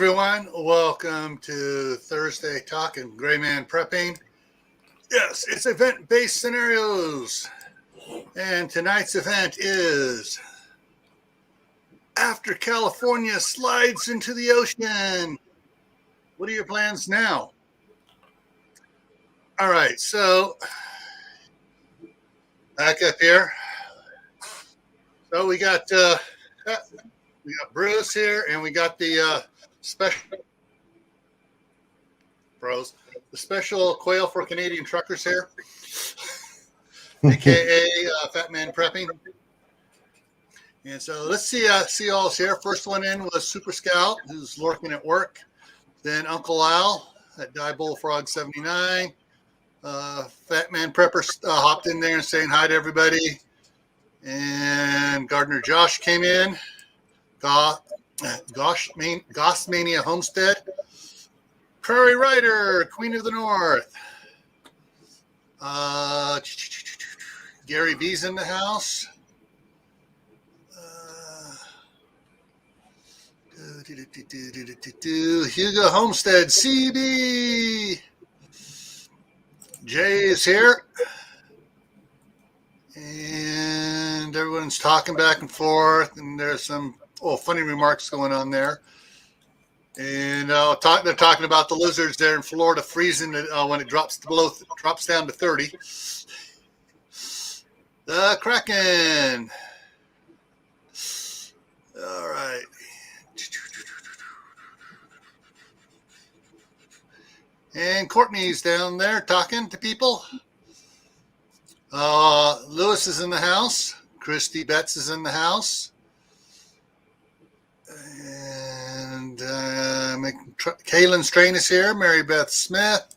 everyone. Welcome to Thursday Talking GrayManPrepping. Yes, it's event-based scenarios. And tonight's event is After California Slides into the Ocean. What are your plans now? All right, so back up here. So we got Bruce here, and we got the special bros, the special quail for Canadian truckers here, aka Fat Man Prepping. And so let's see all's here. First one in was Super Scout, who's lurking at work. Then Uncle Al at Die Bullfrog 79. Fat Man Prepper hopped in there and saying hi to everybody. And Gardener Josh came in. Gossmania Homestead. Prairie Rider, Queen of the North. Gary V's in the house. Hugo Homestead, CB. Jay is here. And everyone's talking back and forth, and there's some funny remarks going on there. And they're talking about the lizards there in Florida freezing when it drops down to 30. The Kraken. All right. And Courtney's down there talking to people. Lewis is in the house. Christy Betts is in the house. And Kaylin Strain is here. Mary Beth Smith.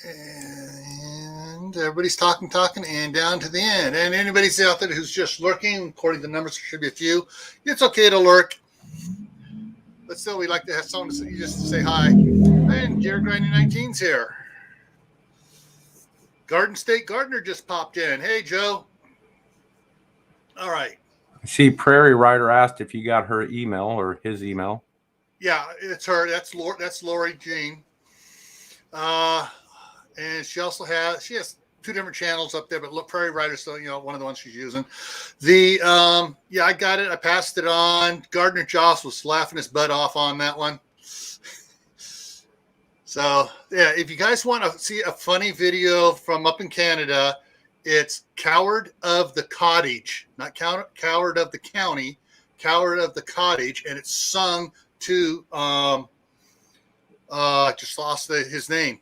And everybody's talking, and down to the end. And anybody's out there who's just lurking, according to the numbers, there should be a few. It's okay to lurk. But still, we like to have someone just to say hi. And Jared Granny 19's here. Garden State Gardener just popped in. Hey, Joe. All right. See, Prairie Rider asked if you got her email or his email. Yeah, it's her. That's Lori Jean. And she has two different channels up there, but look, Prairie Rider, so one of the ones she's using. I got it. I passed it on. Gardner Joss was laughing his butt off on that one. So yeah, if you guys want to see a funny video from up in Canada, it's Coward of the Cottage, not Coward of the County, Coward of the Cottage, and it's sung to just lost his name.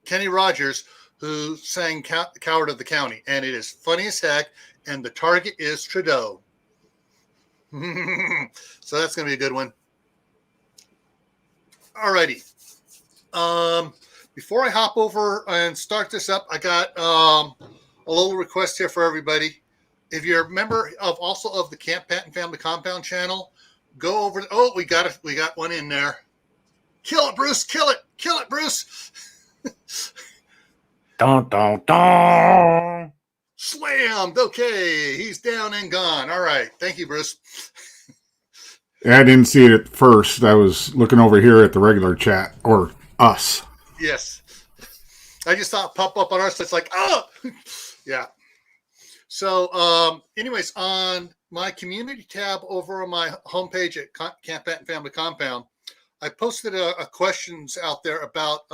Kenny Rogers, who sang Coward of the County, and it is funny as heck, and the target is Trudeau. So that's going to be a good one. Alrighty. Before I hop over and start this up, I got a little request here for everybody. If you're a member of the Camp Patton Family Compound channel, go over. We got one in there. Kill it, Bruce! Kill it, Bruce! Dun, dun, dun. Slammed. Okay, he's down and gone. All right, thank you, Bruce. Yeah, I didn't see it at first. I was looking over here at the regular chat, or us. Yes. I just saw it pop up on our side. It's like, oh! Yeah. So, anyways, on my community tab over on my homepage at Camp Patton Family Compound, I posted a questions out there about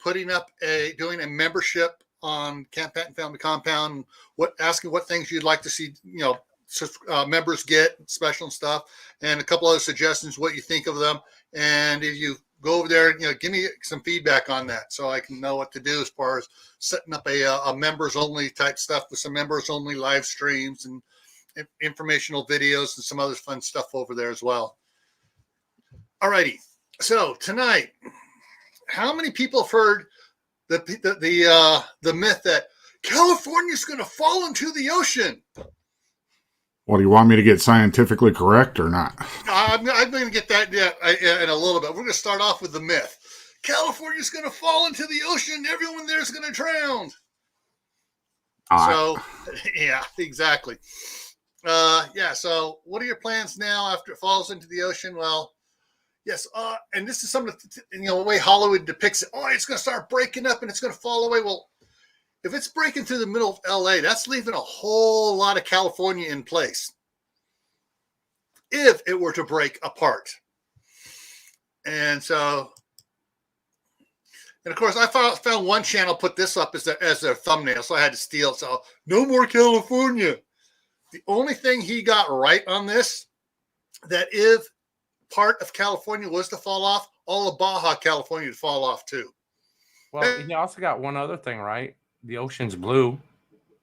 doing a membership on Camp Patton Family Compound, asking what things you'd like to see, members get special and stuff, and a couple other suggestions, what you think of them. And if you go over there, give me some feedback on that so I can know what to do as far as setting up a members only type stuff with some members only live streams and informational videos and some other fun stuff over there as well. Alrighty. So tonight, how many people have heard the myth that California's going to fall into the ocean? Well, do you want me to get scientifically correct or not? I'm going to get that in a little bit. We're going to start off with the myth. California's going to fall into the ocean. Everyone there's going to drown. So, yeah, exactly. Yeah. So, what are your plans now after it falls into the ocean? Well, yes. And this is some of the way Hollywood depicts it. Oh, it's going to start breaking up and it's going to fall away. Well, if it's breaking through the middle of LA, that's leaving a whole lot of California in place. If it were to break apart. And so, and of course, I found one channel put this up as their thumbnail, so I had to steal it. So, no more California. The only thing he got right on this, that if part of California was to fall off, all of Baja California would fall off too. Well, he also got one other thing right. The ocean's blue.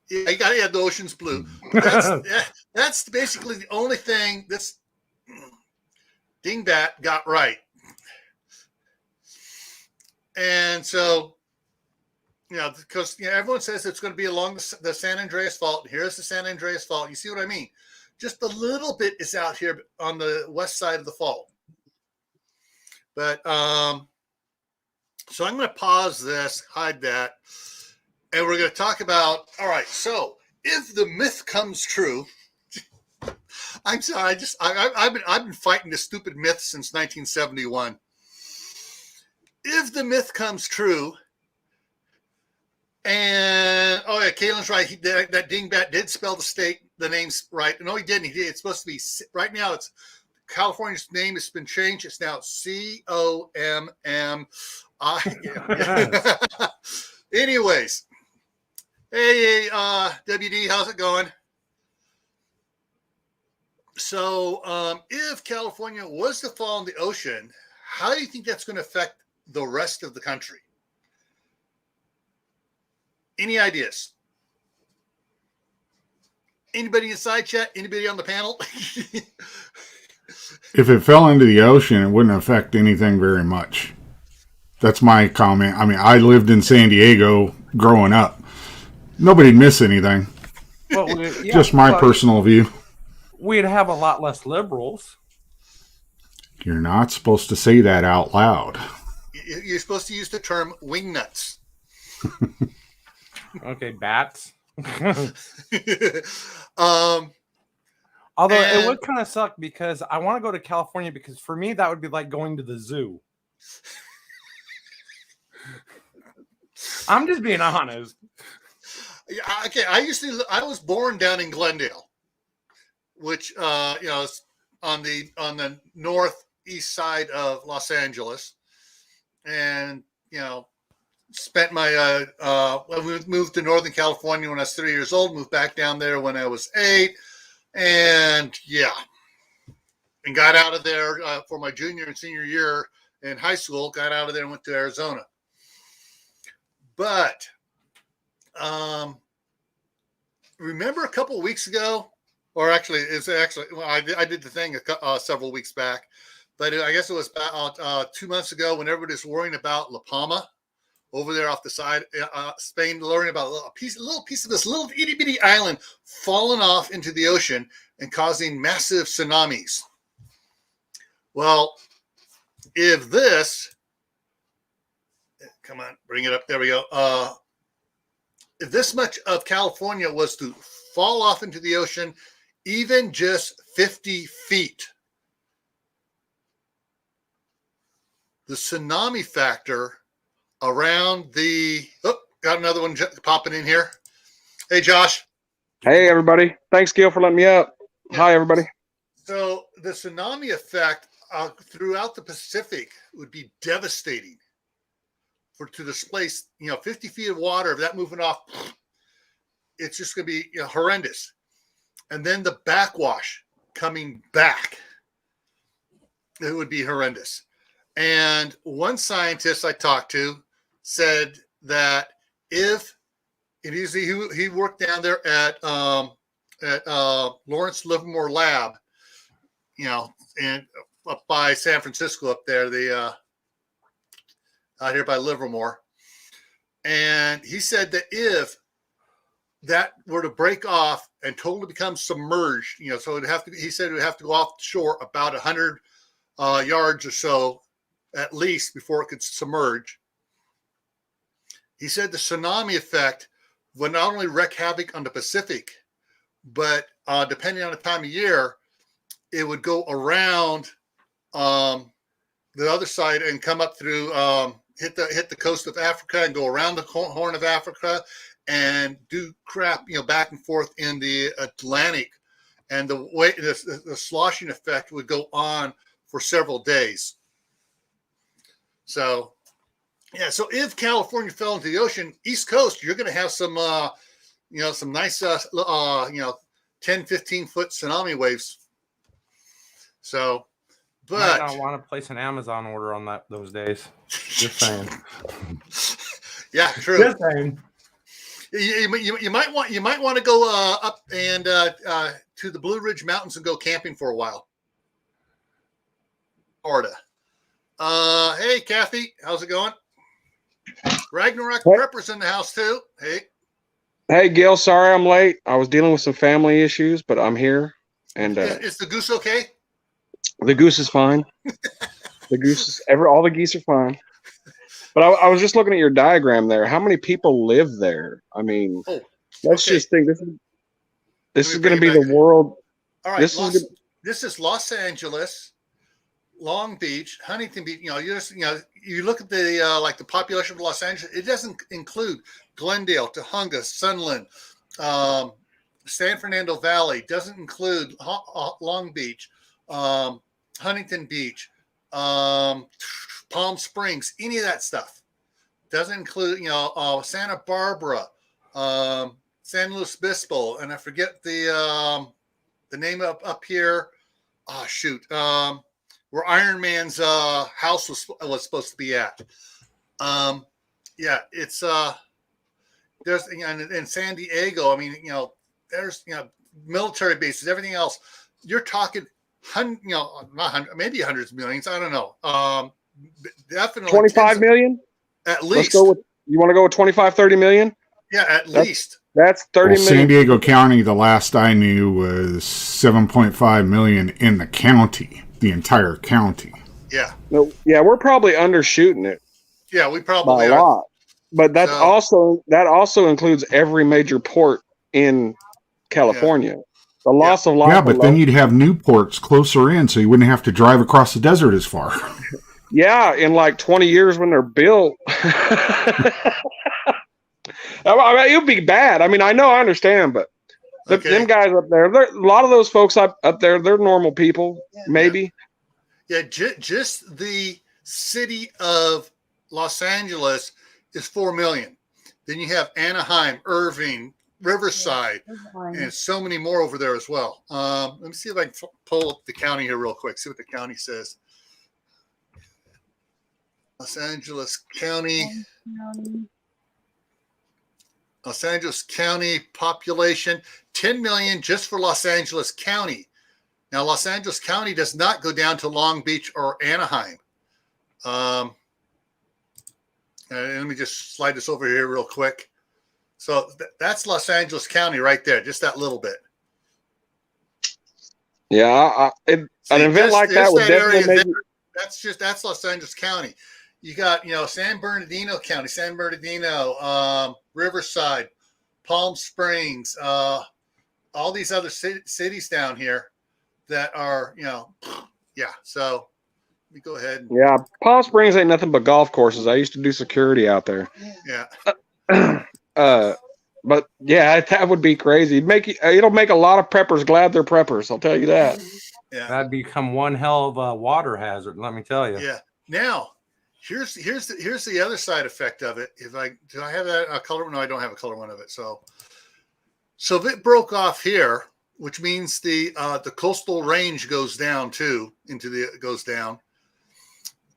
Yeah, you got to have the ocean's blue. That's basically the only thing this dingbat got right. And so, because everyone says it's going to be along the San Andreas Fault. Here's the San Andreas Fault. You see what I mean? Just a little bit is out here on the west side of the fault. But so I'm going to pause this, hide that, and we're going to talk about. All right. So if the myth comes true, I'm sorry. I've been fighting this stupid myth since 1971. If the myth comes true, and Caitlin's right. That dingbat did spell the names right. No, he didn't. It's supposed to be right now. It's California's name has been changed. It's now COMMI. Anyways, hey, WD, how's it going? So, if California was to fall in the ocean, how do you think that's going to affect the rest of the country? Any ideas? Anybody inside chat? Anybody on the panel? If it fell into the ocean, it wouldn't affect anything very much. That's my comment. I mean, I lived in San Diego growing up. Nobody'd miss anything. Well, Just my personal view. We'd have a lot less liberals. You're not supposed to say that out loud. You're supposed to use the term wingnuts. Okay, bats. Although it would kind of suck because I want to go to California because for me that would be like going to the zoo. I'm just being honest. Okay, I was born down in Glendale, which is on the northeast side of Los Angeles, and spent my we moved to Northern California when I was 3 years old, moved back down there when I was 8, and got out of there for my junior and senior year in high school, got out of there and went to Arizona. But remember a couple of weeks ago, or actually I did the thing several weeks back, but I guess it was about 2 months ago when everybody's worrying about La Palma over there off the side, Spain, learning about a little piece of this little itty bitty island falling off into the ocean and causing massive tsunamis. Well, if this, come on, bring it up. There we go. If this much of California was to fall off into the ocean, even just 50 feet, the tsunami factor around got another one popping in here. Hey, Josh. Hey, everybody. Thanks, Gil, for letting me up. Yeah. Hi, everybody. So the tsunami effect throughout the Pacific would be devastating to displace, 50 feet of water, if that moving off, it's just going to be horrendous. And then the backwash coming back, it would be horrendous. And one scientist I talked to said that he worked down there at Lawrence Livermore Lab, and up by San Francisco, up there, out here by Livermore. And he said that if that were to break off and totally become submerged, so it'd have to be, he said it would have to go off the shore about 100 yards or so at least before it could submerge. He said the tsunami effect would not only wreak havoc on the Pacific, but depending on the time of year, it would go around the other side and come up through, hit the coast of Africa and go around the Horn of Africa and do crap, back and forth in the Atlantic. And the sloshing effect would go on for several days. So, yeah. So if California fell into the ocean, East Coast, you're going to have some, some nice, 10, 15 foot tsunami waves. So, but I don't want to place an Amazon order on those days. Just saying. Yeah, true. Just saying. You might want to go up and to the Blue Ridge Mountains and go camping for a while. Florida. Hey, Kathy, how's it going? Ragnarok Prepper's in the house too. Hey, Gil. Sorry I'm late. I was dealing with some family issues, but I'm here. And is the goose okay? The goose is fine. All the geese are fine. But I was just looking at your diagram there. How many people live there? I mean, let's just think this is going to be the world. All right, this is Los Angeles, Long Beach, Huntington Beach. You look at the like the population of Los Angeles. It doesn't include Glendale, Tujunga, Sunland, San Fernando Valley. Doesn't include Long Beach, Huntington Beach, Palm Springs, any of that stuff. Doesn't include, Santa Barbara, San Luis Obispo, and I forget the name up here. Oh shoot, where Iron Man's house was supposed to be at. Yeah, it's there's in San Diego. I mean, there's military bases, everything else. You're talking maybe hundreds of millions. I don't know. Definitely 25 million at least. You want to go with 25, 30 million? Yeah, at least. That's 30 million. San Diego County, the last I knew, was 7.5 million in the county, the entire county. Yeah. No, yeah, we're probably undershooting it. Yeah, we by probably a are. lot. But that also includes every major port in California. Yeah. The loss of life. Yeah, but then you'd have new ports closer in, so you wouldn't have to drive across the desert as far. Yeah, in like 20 years when they're built. I mean, it would be bad. I mean, I understand, but them guys up there, a lot of those folks up there, they're normal people, maybe. Yeah, just the city of Los Angeles is 4 million. Then you have Anaheim, Irving, Riverside, and so many more over there as well. Let me see if I can pull up the county here real quick, see what the county says. Los Angeles County. Los Angeles County population, 10 million just for Los Angeles County. Now, Los Angeles County does not go down to Long Beach or Anaheim. Let me just slide this over here real quick. So that's Los Angeles County right there, just that little bit. Yeah, an event like that would definitely that's Los Angeles County. You got, San Bernardino County, San Bernardino, Riverside, Palm Springs, all these other cities down here that are, yeah. So let me go ahead. Yeah, Palm Springs ain't nothing but golf courses. I used to do security out there. Yeah. But yeah, that would be crazy. It'll make a lot of preppers glad they're preppers. I'll tell you that. Yeah, that'd become one hell of a water hazard. Let me tell you. Yeah. Now, here's the other side effect of it. Do I have a color? No, I don't have a color one of it. So if it broke off here, which means the coastal range goes down too, goes down.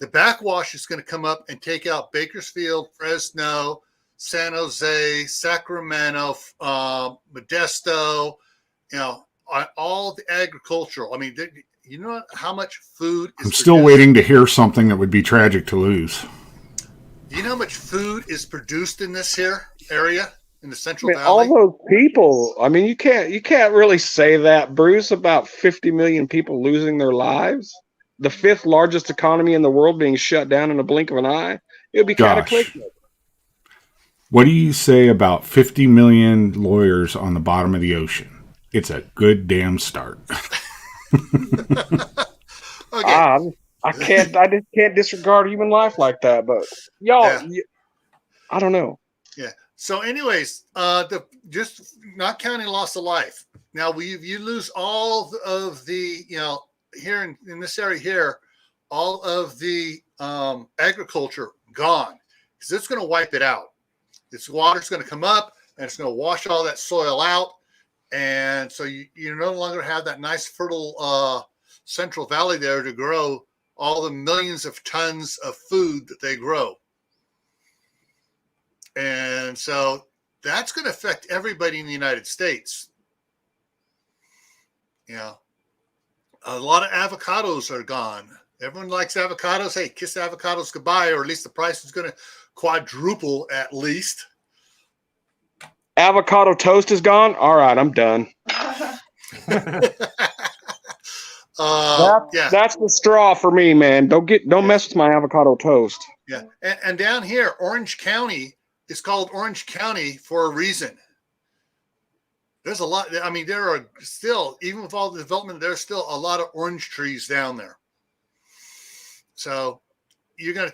The backwash is going to come up and take out Bakersfield, Fresno, San Jose, Sacramento, Modesto, all the agricultural. I mean, you know how much food is I'm still waiting to hear something that would be tragic to lose. Do you know how much food is produced in this here area in the Central Valley? All those people. I mean, you can't really say that, Bruce, about 50 million people losing their lives. The 5th largest economy in the world being shut down in a blink of an eye. It would be cataclysmic. What do you say about 50 million lawyers on the bottom of the ocean? it's a good damn start. Okay. I just can't disregard human life like that. But y'all, I don't know. Yeah. So, anyways, just not counting loss of life. Now, you lose all of the, here in this area here, all of the agriculture gone, because it's going to wipe it out. Its water's going to come up and it's going to wash all that soil out, and so you no longer have that nice fertile Central Valley there to grow all the millions of tons of food that they grow. And so that's going to affect everybody in the United States. A lot of avocados are gone. Everyone likes avocados. Hey, kiss avocados goodbye, or at least the price is going to quadruple at least. Avocado toast is gone. All right, I'm done. That's the straw for me, man. Don't mess with my avocado toast. Yeah, and down here, Orange County is called Orange County for a reason. There's a lot. I mean, there are still, even with all the development, there's still a lot of orange trees down there. So you're gonna,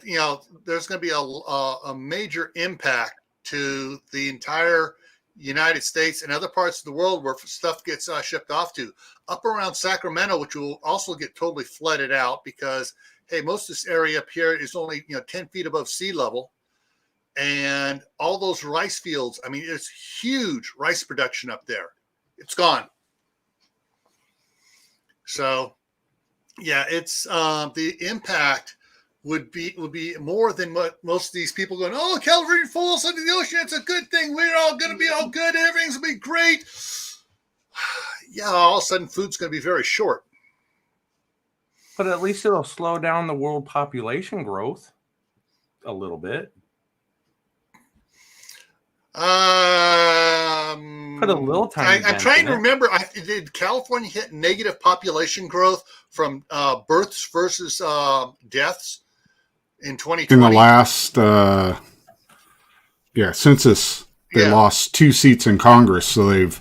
there's gonna be a major impact to the entire United States and other parts of the world where stuff gets shipped off to. Up around Sacramento, which will also get totally flooded out because, hey, most of this area up here is only 10 feet above sea level. And all those rice fields, I mean, it's huge rice production up there. It's gone. So, yeah, it's the impact would be more than what most of these people going, oh, California falls into the ocean. It's a good thing. We're all going to be all good. Everything's going to be great. Yeah, all of a sudden food's going to be very short. But at least it'll slow down the world population growth a little bit. Put a little tiny. I'm trying to remember. Did California hit negative population growth from births versus deaths in 2020? In the last census, they lost 2 seats in Congress, so they've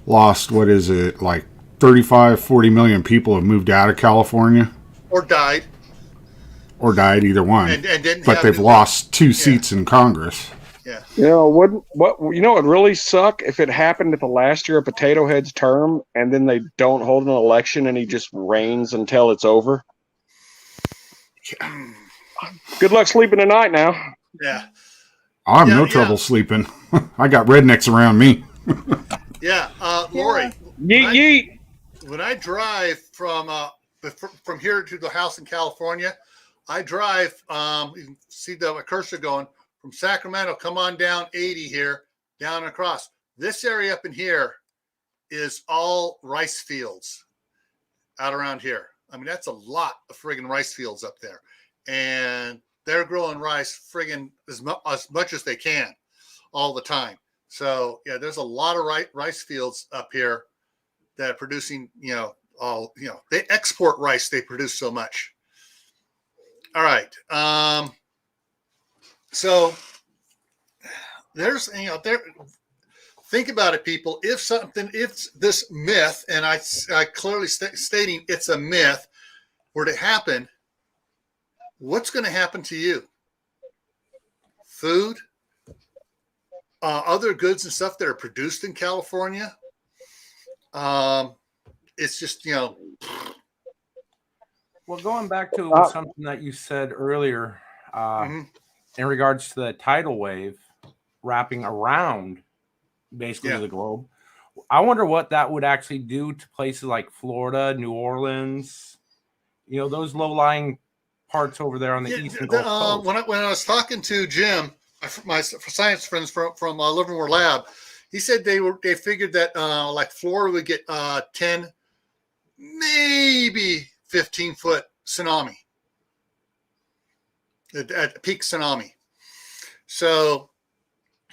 lost, what is it, like 35-40 million people have moved out of California or died, either one. And but they've lost 2 seats in Congress. Yeah. It'd really suck if it happened at the last year of Potato Head's term and then they don't hold an election and he just reigns until it's over. Good luck sleeping tonight now. Yeah. I have no trouble sleeping. I got rednecks around me. Yeah. Lori. Yeet. When I drive from here to the house in California, I drive, you can see the cursor going, from Sacramento, come on down 80 here, down across. This area up in here is all rice fields out around here. I mean, that's a lot of friggin' rice fields up there. And they're growing rice friggin' as much as they can all the time. So, yeah, there's a lot of rice fields up here that are producing, they export rice. They produce so much. All right. So there's, think about it, people. If this myth, and I clearly stating it's a myth, were to happen, what's going to happen to you? Food, other goods and stuff that are produced in California. It's just, Well, going back to something that you said earlier, in regards to the tidal wave wrapping around basically the globe, I wonder what that would actually do to places like Florida, New Orleans, those low-lying parts over there on the east and Gulf Coast. When I was talking to Jim, my science friends from Livermore Lab, he said they figured that like Florida would get 10, maybe 15-foot tsunami. At peak tsunami. So,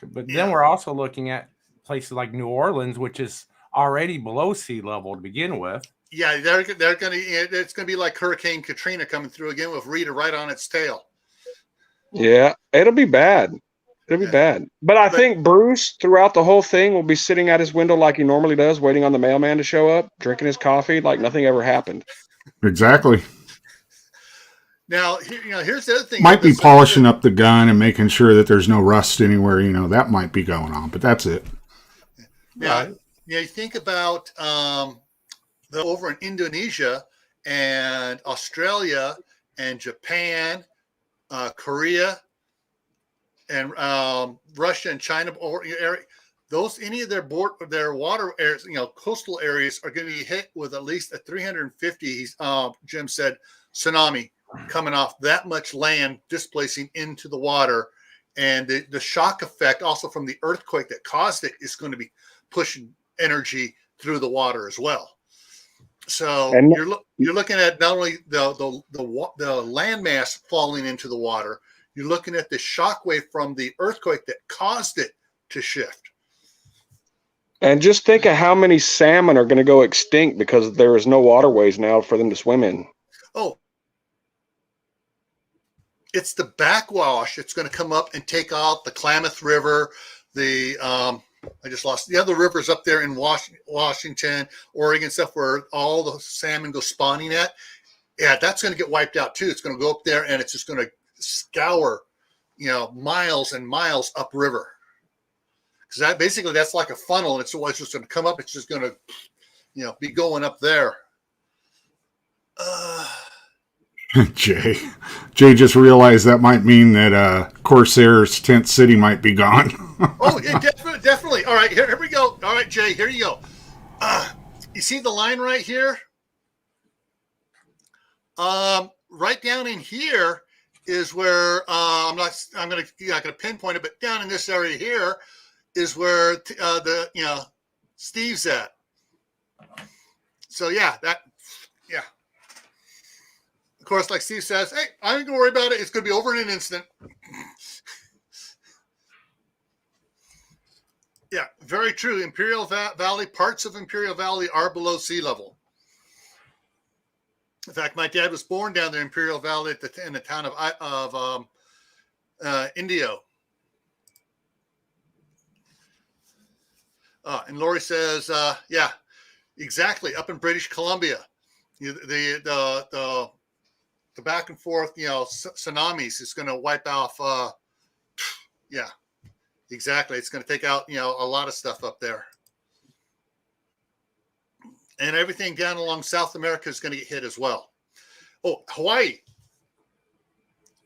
but then we're also looking at places like New Orleans, which is already below sea level to begin with. Yeah, they're going to. It's going to be like Hurricane Katrina coming through again with Rita right on its tail. Yeah, it'll be bad. It'll be bad. But I think Bruce, throughout the whole thing, will be sitting at his window like he normally does, waiting on the mailman to show up, drinking his coffee like nothing ever happened. Exactly. Now, here's the other thing. Might be polishing up the gun and making sure that there's no rust anywhere. That might be going on, but that's it. Now, you think about over in Indonesia and Australia and Japan, Korea, and Russia and China, any of their water areas, coastal areas are going to be hit with at least a 350. Jim said tsunami coming off that much land displacing into the water, and the shock effect also from the earthquake that caused it is going to be pushing energy through the water as well. So you're looking at not only the landmass falling into the water, you're looking at the shock wave from the earthquake that caused it to shift. And just think of how many salmon are going to go extinct because there is no waterways now for them to swim in. Oh, it's the backwash. It's going to come up and take out the Klamath River, I just lost the other rivers up there in Washington, Oregon, stuff where all the salmon go spawning at. Yeah, that's going to get wiped out too. It's going to go up there and it's just going to scour, miles and miles upriver. Because that's like a funnel, and it's just going to come up. It's just going to, be going up there. Jay just realized that might mean that Corsair's tent city might be gone. Oh, yeah, definitely. All right, here we go. All right, Jay, here you go. You see the line right here? Right down in here is where I'm not going to pinpoint it, but down in this area here is where Steve's at. So yeah. Of course, like Steve says, hey, I ain't gonna worry about it. It's gonna be over in an instant. Yeah, very true. Imperial Valley, parts of Imperial Valley are below sea level. In fact, my dad was born down there in Imperial Valley in the town of Indio. And Lori says, yeah, exactly. Up in British Columbia, the back and forth, tsunamis is going to wipe off. Yeah, exactly. It's going to take out, a lot of stuff up there. And everything down along South America is going to get hit as well. Oh, Hawaii.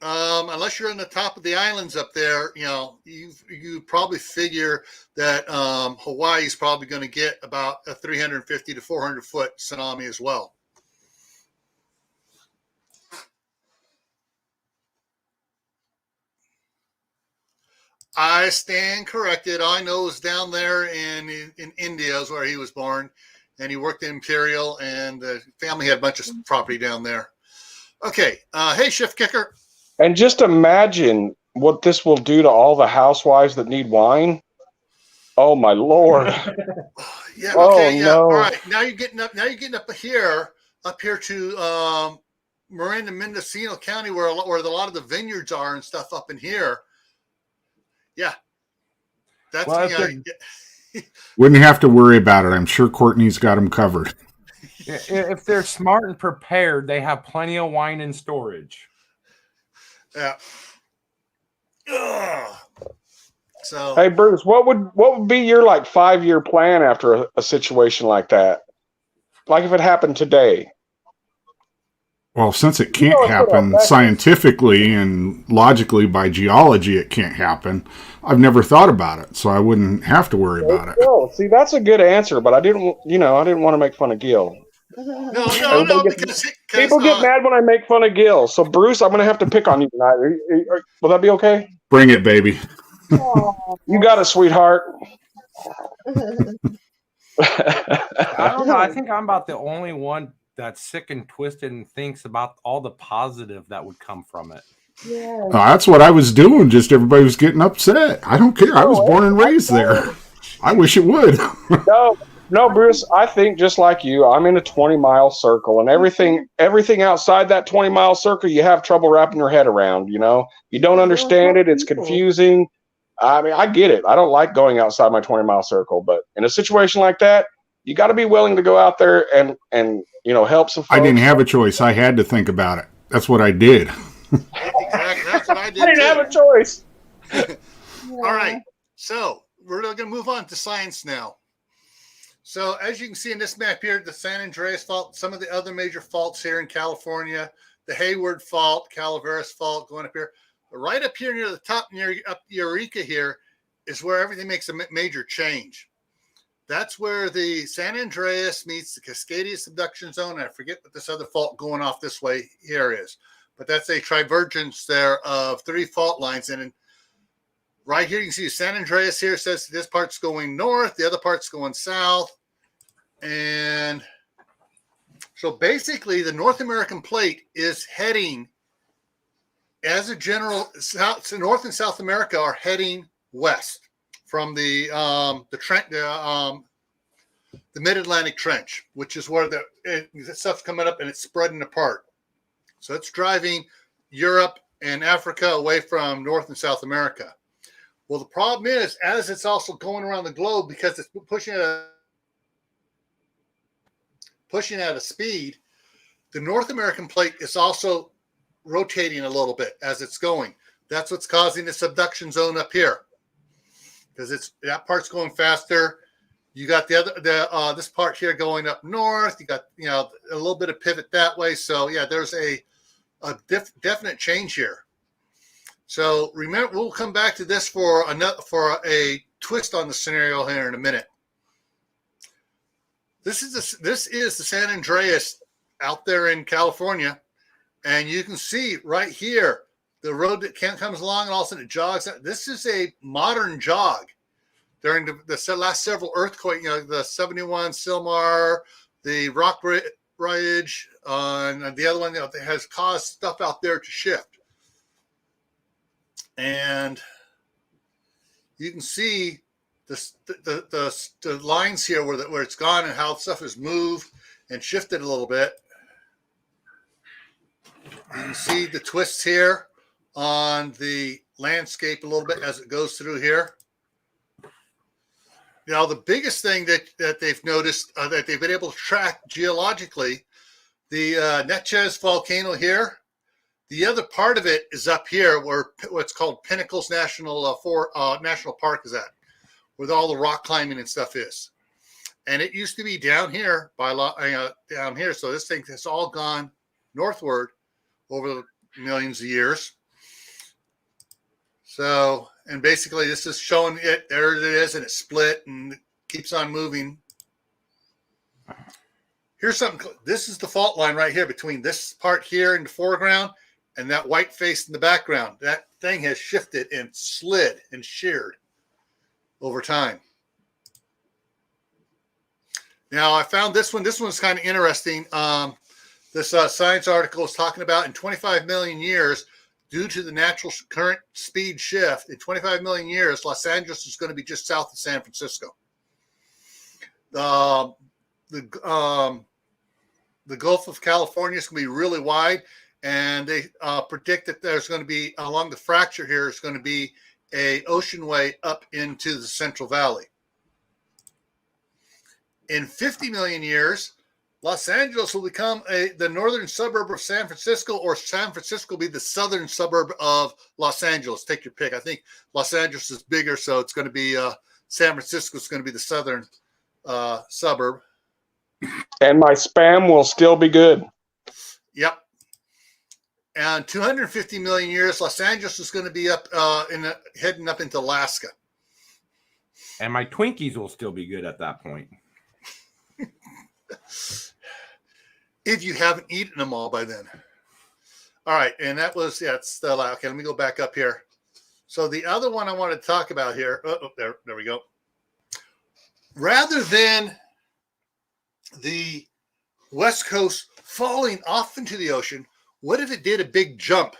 Unless you're on the top of the islands up there, you probably figure that Hawaii is probably going to get about a 350 to 400 foot tsunami as well. I stand corrected. All I know is down there in India is where he was born, and he worked in Imperial, and the family had a bunch of property down there. Okay. Hey, Shift Kicker. And just imagine what this will do to all the housewives that need wine. Oh my Lord. Yeah. Okay. No. All right. Now you're getting up here to Miranda, Mendocino County, where a lot of the vineyards are and stuff up in here. Yeah. That's wouldn't have to worry about it. I'm sure Courtney's got them covered. If they're smart and prepared, they have plenty of wine in storage. Yeah. Ugh. So, hey Bruce, what would be your 5-year plan after a situation like that? Like if it happened today? Well, since it can't happen scientifically and logically by geology, it can't happen. I've never thought about it, so I wouldn't have to worry about it. Oh, see, that's a good answer, but I didn't want to make fun of Gil. No, because people get mad when I make fun of Gil. So, Bruce, I'm going to have to pick on you tonight. Will that be okay? Bring it, baby. You got it, sweetheart. I don't know. I think I'm about the only one that's sick and twisted and thinks about all the positive that would come from it. Yeah. That's what I was doing. Just everybody was getting upset. I don't care. I was born and raised there. I wish it would. No, Bruce, I think just like you, I'm in a 20-mile circle, and everything outside that 20-mile circle, you have trouble wrapping your head around, You don't understand it. It's confusing. I mean, I get it. I don't like going outside my 20-mile circle, but in a situation like that, you got to be willing to go out there and help some folks. I didn't have a choice. I had to think about it. That's what I did. Exactly. That's what I did. I didn't have a choice. All right. So we're going to move on to science now. So as you can see in this map here, the San Andreas Fault, some of the other major faults here in California, the Hayward Fault, Calaveras Fault going up here. But right up here near the top, near up Eureka here, is where everything makes a major change. That's where the San Andreas meets the Cascadia subduction zone. I forget what this other fault going off this way here is. But that's a divergence there of 3 fault lines. And right here, you can see San Andreas here says this part's going north, the other part's going south. And so basically, the North American plate is heading, as a general, North and South America are heading west from the Mid-Atlantic Trench, which is where the stuff's coming up and it's spreading apart. So it's driving Europe and Africa away from North and South America. Well, the problem is, as it's also going around the globe, because it's pushing at a speed, the North American plate is also rotating a little bit as it's going. That's what's causing the subduction zone up here, because that part's going faster. You got this part here going up north. You got a little bit of pivot that way. So yeah, there's a definite change here. So remember, we'll come back to this for a twist on the scenario here in a minute. This is the San Andreas out there in California, and you can see right here the road that comes along, and all of a sudden it jogs. This is a modern jog during the last several earthquakes. The 71 Silmar, the Rock Ridge, and the other one that has caused stuff out there to shift. And you can see the lines here where it's gone and how stuff has moved and shifted a little bit. You can see the twists here on the landscape a little bit as it goes through here. Now, the biggest thing that they've noticed, that they've been able to track geologically, the Natchez volcano here. The other part of it is up here where what's called Pinnacles National Park is at, where all the rock climbing and stuff is. And it used to be down here down here. So this thing has all gone northward over the millions of years. So, and basically this is showing it, there it is, and it split and keeps on moving. Here's something, this is the fault line right here between this part here in the foreground and that white face in the background. That thing has shifted and slid and sheared over time. Now, I found this one. This one's kind of interesting. This science article is talking about in 25 million years, due to the natural current speed shift, in 25 million years, Los Angeles is going to be just south of San Francisco. The Gulf of California is going to be really wide, and they predict that there's going to be, along the fracture here, is going to be a oceanway up into the Central Valley. In 50 million years, Los Angeles will become the northern suburb of San Francisco, or San Francisco will be the southern suburb of Los Angeles. Take your pick. I think Los Angeles is bigger, so it's going to be San Francisco is going to be the southern suburb. And my spam will still be good. Yep. And 250 million years, Los Angeles is going to be up heading up into Alaska. And my Twinkies will still be good at that point. If you haven't eaten them all by then. All right, and that was, it's still out. Okay, let me go back up here. So the other one I wanted to talk about here, there we go. Rather than the West Coast falling off into the ocean, what if it did a big jump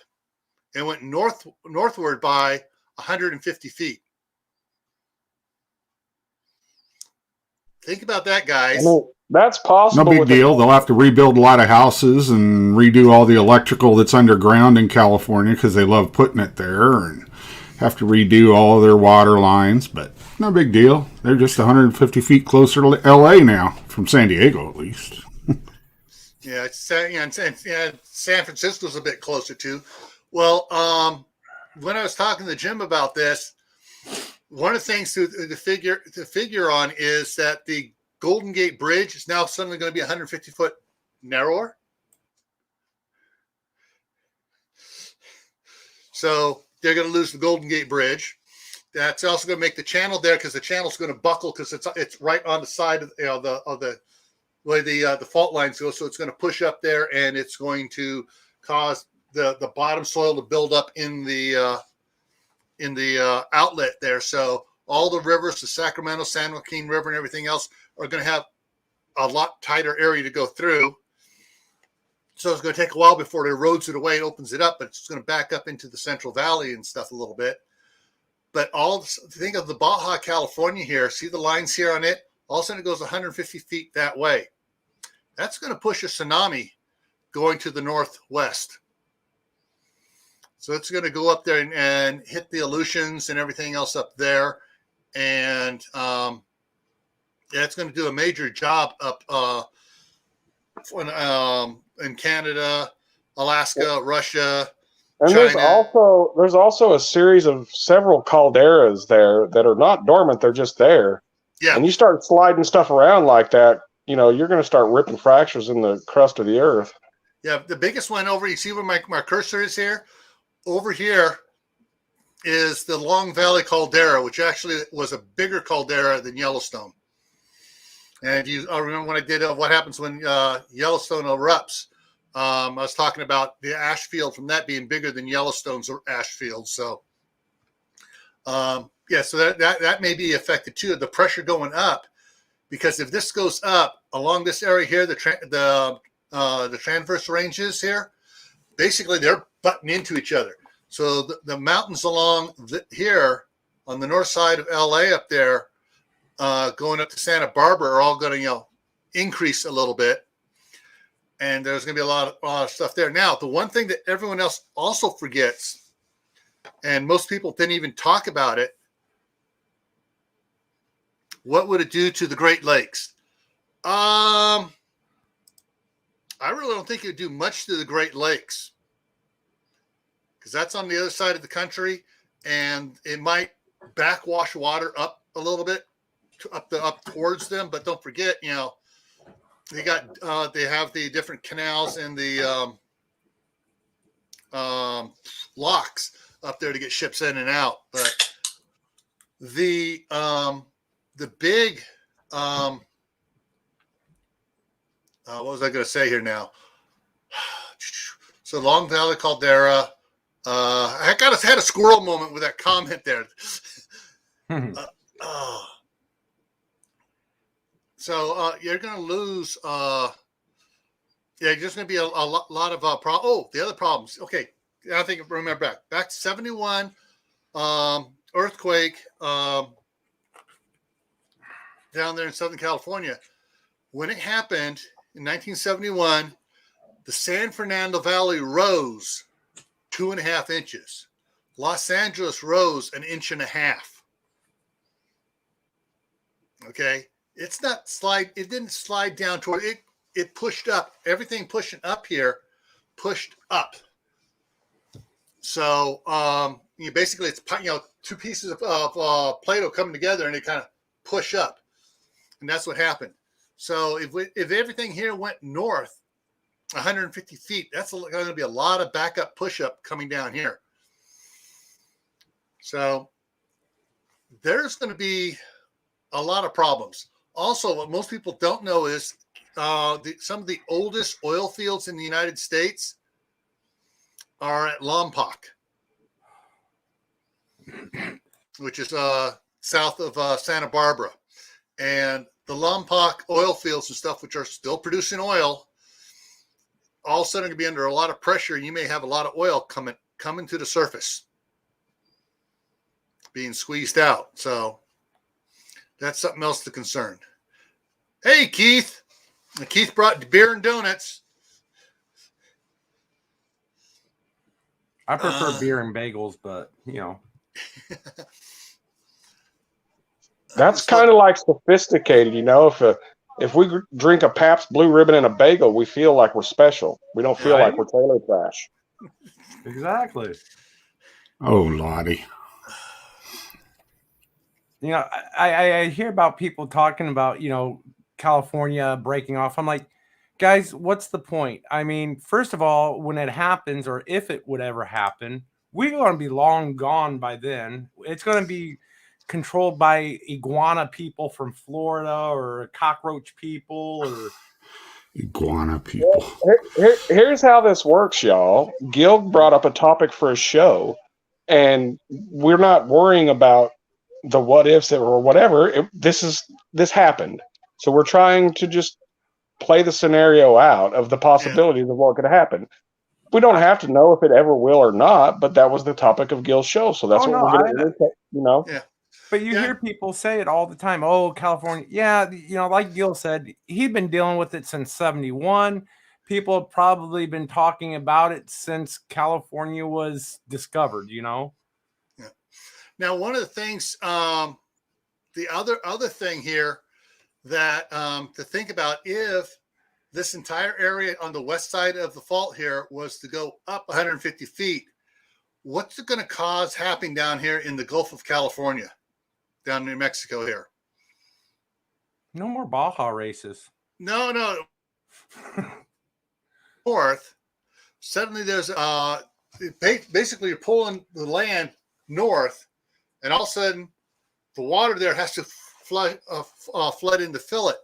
and went northward by 150 feet? Think about that, guys. That's possible. No big deal. They'll have to rebuild a lot of houses and redo all the electrical that's underground in California because they love putting it there. And have to redo all of their water lines, but no big deal. They're just 150 feet closer to LA now, from San Diego at least. Yeah, San Francisco's a bit closer too. Well, when I was talking to Jim about this, one of the things to figure on is that the Golden Gate Bridge is now suddenly going to be 150 foot narrower. So they're going to lose the Golden Gate Bridge. That's also going to make the channel there, because the channel's going to buckle, because it's right on the side of the way the fault lines go. So it's going to push up there, and it's going to cause the bottom soil to build up in the outlet there. So all the rivers, the Sacramento, San Joaquin River, and everything else are going to have a lot tighter area to go through. So it's going to take a while before it erodes it away and opens it up, but it's going to back up into the Central Valley and stuff a little bit. But think of the Baja California here. See the lines here on it? All of a sudden it goes 150 feet that way. That's going to push a tsunami going to the northwest. So it's going to go up there and hit the Aleutians and everything else up there. And it's going to do a major job up in Canada, Alaska, Russia, and China. There's also a series of several calderas there that are not dormant; they're just there. Yeah. And you start sliding stuff around like that, you're going to start ripping fractures in the crust of the earth. Yeah, the biggest one over. You see where my cursor is here? Over here is the Long Valley caldera, which actually was a bigger caldera than Yellowstone. And I remember when I did what happens when Yellowstone erupts. I was talking about the ash field from that being bigger than Yellowstone's ash field. So, so that may be affected too. The pressure going up, because if this goes up along this area here, the transverse ranges here, basically they're butting into each other. So the mountains along here on the north side of LA up there, going up to Santa Barbara, are all going to increase a little bit, and there's going to be a lot of stuff there. Now, the one thing that everyone else also forgets, and most people didn't even talk about it, what would it do to the Great Lakes? I really don't think it would do much to the Great Lakes, because that's on the other side of the country, and it might backwash water up a little bit up towards them. But don't forget, they have the different canals and the locks up there to get ships in and out. But the big what was I going to say here now? So Long Valley caldera. I had a squirrel moment with that comment there. So you're going to lose. There's going to be a lot of problems. The other problems. Okay, I think remember back to 71 earthquake down there in Southern California. When it happened in 1971, the San Fernando Valley rose 2.5 inches. Los Angeles rose 1.5 inches. Okay. It's not slide. It didn't slide down toward it. It pushed up. Everything pushing up here pushed up. So basically it's two pieces of Play-Doh coming together, and they kind of push up, and that's what happened. So if everything here went north 150 feet, that's going to be a lot of backup push up coming down here. So there's going to be a lot of problems. Also, what most people don't know is some of the oldest oil fields in the United States are at Lompoc, which is south of Santa Barbara. And the Lompoc oil fields and stuff, which are still producing oil, all of a sudden going to be under a lot of pressure. You may have a lot of oil coming to the surface, being squeezed out. So that's something else to concern. Hey, Keith. Keith brought beer and donuts. I prefer beer and bagels, but That's kind of like sophisticated, you know. If we drink a Pabst Blue Ribbon and a bagel, we feel like we're special. We don't feel like we're trailer trash. Exactly. Oh, Lottie. You know, I hear about people talking about, you know, California breaking off. I'm like, guys, what's the point? I mean, first of all, when it happens, or if it would ever happen, we're going to be long gone by then. It's going to be controlled by iguana people from Florida, or cockroach people, or iguana people. Here's how this works, y'all. Gil brought up a topic for a show, and we're not worrying about the what ifs or whatever. This happened, so we're trying to just play the scenario out of the possibilities of what could happen. We don't have to know if it ever will or not, but that was the topic of Gil's show, so that's we're going to, you know. Yeah. But you hear people say it all the time. Oh, California. Yeah, you know, like Gil said, he'd been dealing with it since 71. People have probably been talking about it since California was discovered, you know? Yeah. Now, one of the things, the other thing here that to think about, if this entire area on the west side of the fault here was to go up 150 feet, what's it going to cause happening down here in the Gulf of California, down in New Mexico here? No more Baja races. No. North, suddenly there's basically you're pulling the land north, and all of a sudden the water there has to flood in to fill it,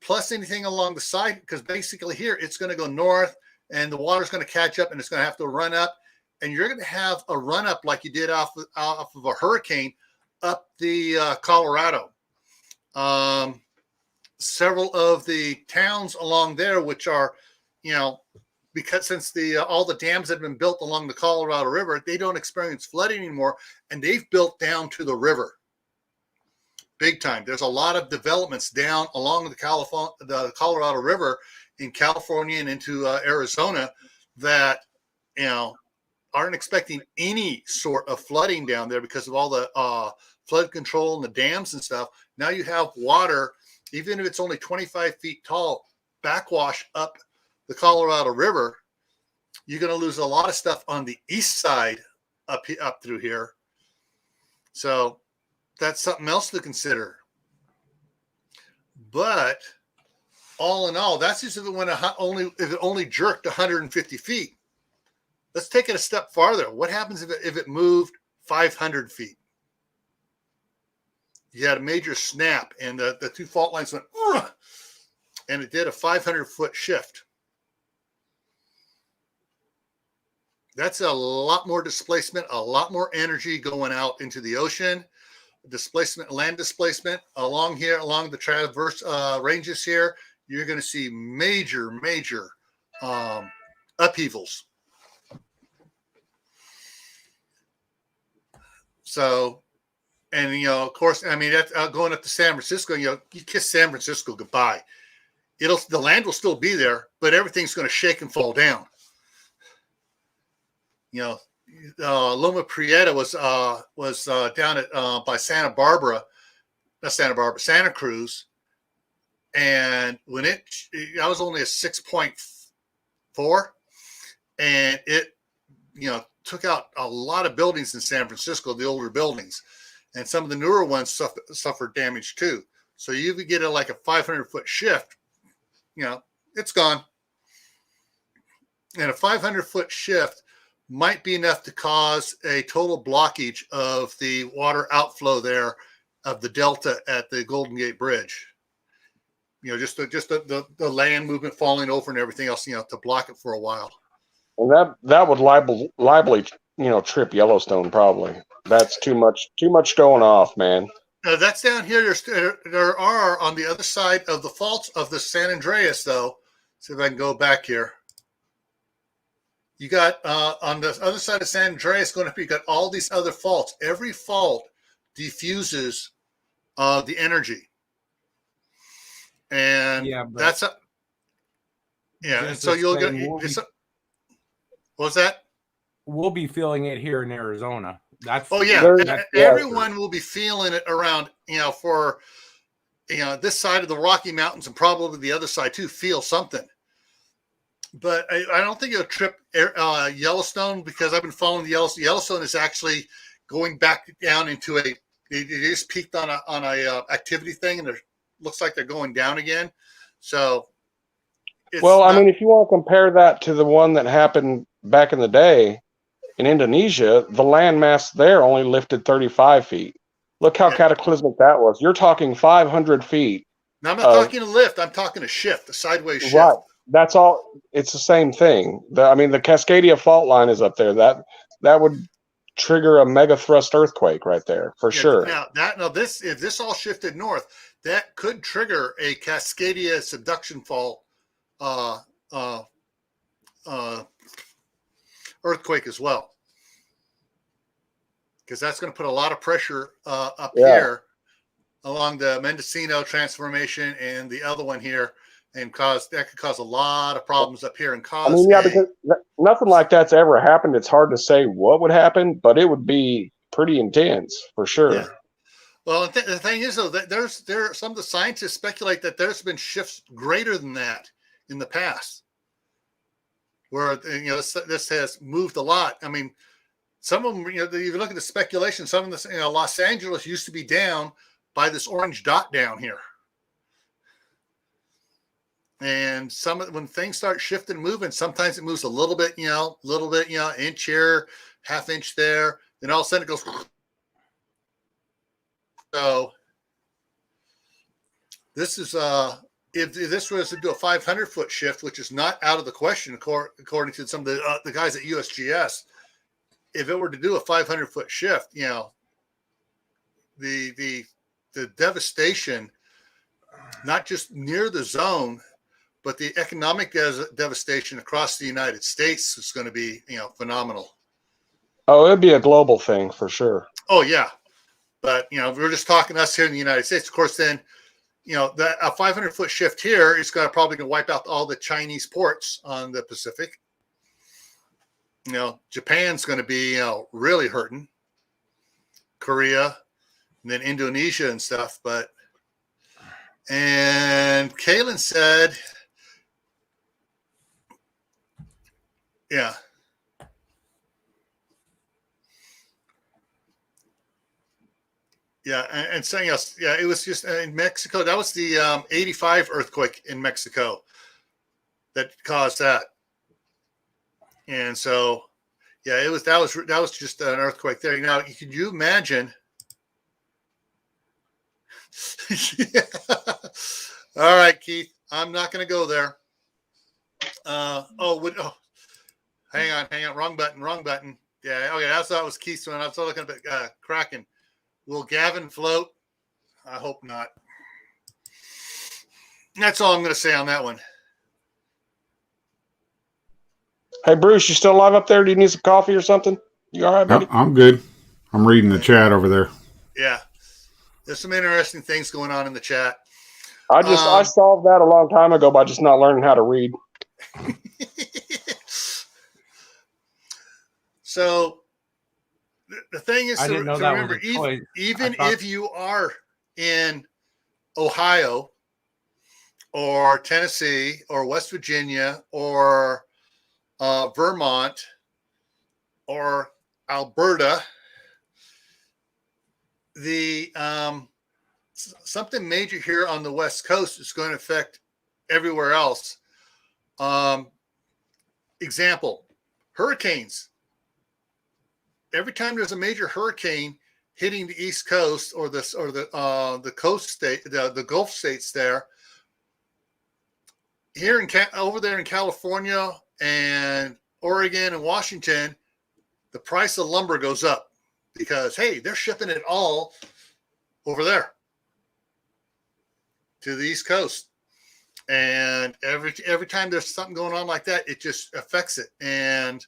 plus anything along the side, because basically here it's going to go north and the water's going to catch up and it's going to have to run up, and you're going to have a run up like you did off of a hurricane up the Colorado. Several of the towns along there, which are, you know, because since all the dams have been built along the Colorado River, they don't experience flooding anymore, and they've built down to the river big time. There's a lot of developments down along the Colorado River in California and into Arizona that, you know, aren't expecting any sort of flooding down there because of all the flood control and the dams and stuff. Now you have water, even if it's only 25 feet tall, backwash up the Colorado River. You're going to lose a lot of stuff on the east side up through here. So that's something else to consider. But all in all, that's just if it only jerked 150 feet. Let's take it a step farther. What happens if it moved 500 feet? You had a major snap, and the two fault lines went, and it did a 500-foot shift. That's a lot more displacement, a lot more energy going out into the ocean. Displacement, land displacement along the traverse ranges here. You're going to see major upheavals. So, and you know, of course, I mean, that's going up to San Francisco. You know, you kiss San Francisco goodbye. The land will still be there, but everything's going to shake and fall down. You know, Loma Prieta was down at by Santa Cruz, and when I was only a 6.4, and it, you know, took out a lot of buildings in San Francisco, the older buildings, and some of the newer ones suffered damage too. So you would get a 500-foot shift, you know, it's gone, and a 500-foot shift might be enough to cause a total blockage of the water outflow there of the delta at the Golden Gate Bridge. You know, just the land movement falling over and everything else, you know, to block it for a while. And that would liably, you know, trip Yellowstone probably. That's too much going off, man. That's down here. There are on the other side of the faults of the San Andreas, though. See if I can go back here. You got on the other side of San Andreas you got all these other faults. Every fault diffuses the energy, and that's a and so you'll get. What was that? We'll be feeling it here in Arizona. That's everyone will be feeling it around, for this side of the Rocky Mountains and probably the other side too, feel something. But I don't think it'll trip Yellowstone, because I've been following the Yellowstone. Yellowstone is actually going back down into it just peaked on a activity thing, and it looks like they're going down again. So, if you want to compare that to the one that happened back in the day in Indonesia, the landmass there only lifted 35 feet. Look how cataclysmic that was. You're talking 500 feet. Now, I'm not talking a lift. I'm talking a shift, a sideways shift. Right. That's all. It's the same thing. The Cascadia fault line is up there. That would trigger a mega thrust earthquake right there for sure. If this all shifted north, that could trigger a Cascadia subduction fault earthquake as well, because that's going to put a lot of pressure up here along the Mendocino transformation and the other one here, and that could cause a lot of problems up here and cause. Because nothing like that's ever happened. It's hard to say what would happen, but it would be pretty intense for sure. Yeah. Well, the thing is, though, that some of the scientists speculate that there's been shifts greater than that in the past, where this has moved a lot. I mean, some of them, if you look at the speculation, some of the Los Angeles used to be down by this orange dot down here, and when things start shifting, moving, sometimes it moves a little bit, inch here, half inch there, then all of a sudden it goes. So this is if this was to do a 500-foot shift, which is not out of the question according to some of the guys at USGS. If it were to do a 500-foot shift, the devastation, not just near the zone, but the economic devastation across the United States is going to be phenomenal. Oh, it'd be a global thing for sure. Oh yeah. But, if we're just talking us here in the United States, of course, then, a 500-foot shift here is probably going to wipe out all the Chinese ports on the Pacific. Japan's going to be, really hurting. Korea, and then Indonesia and stuff. And Kaylin said, yeah. Yeah, and saying else, it was just in Mexico. That was the 85 earthquake in Mexico that caused that, and so that was just an earthquake there. Now, could you imagine? All right, Keith, I'm not going to go there. Hang on, wrong button. Yeah, okay, that's what was Keith's one. I was looking at Kraken. Will Gavin float? I hope not. That's all I'm going to say on that one. Hey, Bruce, you still alive up there? Do you need some coffee or something? You all right, buddy? I'm good. I'm reading the chat over there. Yeah. There's some interesting things going on in the chat. I solved that a long time ago by just not learning how to read. So, the thing is to remember, even if you are in Ohio or Tennessee or West Virginia or Vermont or Alberta, the something major here on the West Coast is going to affect everywhere else. Example, hurricanes. Every time there's a major hurricane hitting the East Coast or the coast state, the Gulf states there, here over there in California and Oregon and Washington, the price of lumber goes up because, hey, they're shipping it all over there to the East Coast. And every time there's something going on like that, it just affects it. And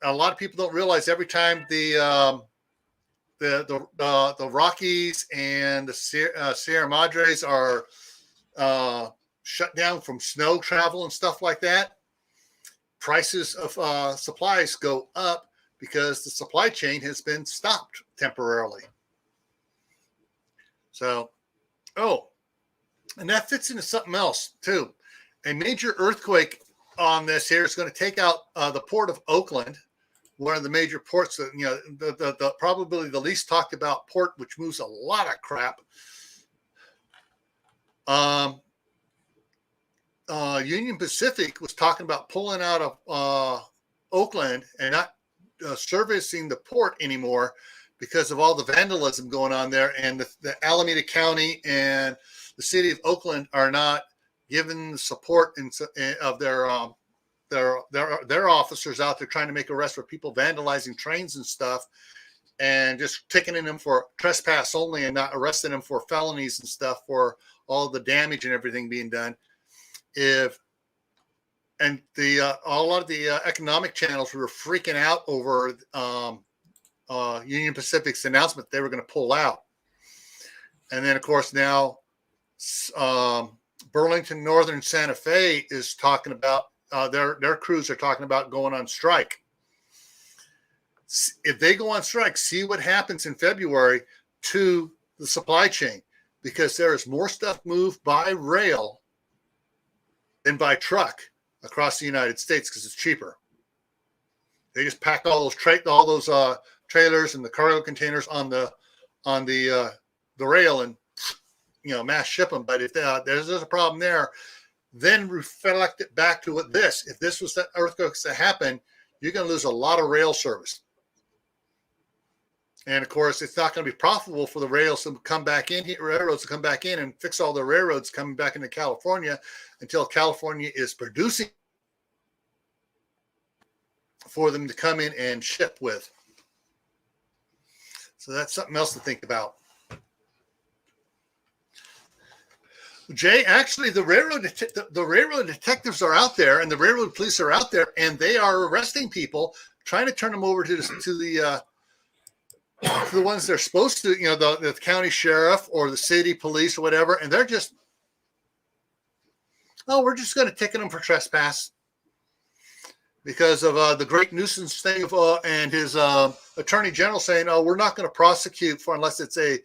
a lot of people don't realize every time the Rockies and the Sierra Madres are shut down from snow travel and stuff like that, prices of supplies go up because the supply chain has been stopped temporarily. So, and that fits into something else too. A major earthquake on this here is going to take out the port of Oakland, one of the major ports that, the probably the least talked about port, which moves a lot of crap. Union Pacific was talking about pulling out of Oakland and not servicing the port anymore because of all the vandalism going on there, and the Alameda County and the city of Oakland are not giving the support of their officers out there trying to make arrests for people vandalizing trains and stuff, and just ticketing them for trespass only and not arresting them for felonies and stuff for all the damage and everything being done. A lot of the economic channels were freaking out over Union Pacific's announcement they were going to pull out. And then, of course, now Burlington Northern Santa Fe is talking about their crews are talking about going on strike. If they go on strike, see what happens in February to the supply chain, because there is more stuff moved by rail than by truck across the United States because it's cheaper. They just pack all those trailers and the cargo containers on the rail and mass ship them. But if there's a problem there, then reflect it back to what if this was the earthquakes that happened, you're going to lose a lot of rail service. And of course, it's not going to be profitable for the railroads to come back in and fix all the railroads coming back into California until California is producing for them to come in and ship with. So that's something else to think about. Jay, actually, the railroad detectives are out there, and the railroad police are out there, and they are arresting people, trying to turn them over to the ones they're supposed to, the county sheriff or the city police or whatever, and they're just, we're just going to ticket them for trespass because of the great nuisance thing and his attorney general saying, we're not going to prosecute for unless it's a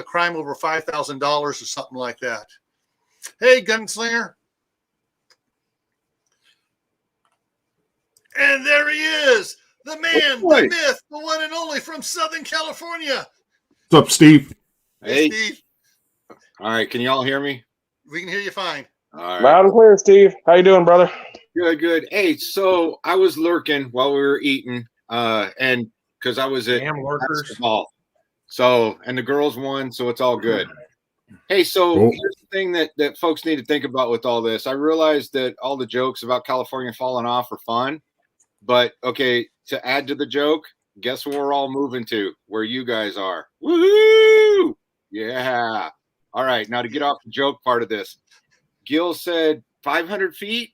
crime over $5,000 or something like that. Hey, gunslinger. And there he is. The man, the myth, the one and only from Southern California. What's up, Steve? Hey, Steve. All right, can y'all hear me? We can hear you fine. All right. Loud and clear, Steve. How you doing, brother? Good. Hey, so I was lurking while we were eating, and because I was at basketball. So, and the girls won, so it's all good. Hey, so here's the thing that folks need to think about with all this. I realize that all the jokes about California falling off are fun, but okay, to add to the joke, guess where we're all moving to? Where you guys are. Woohoo! Yeah. All right, now to get off the joke part of this, Gil said 500 feet?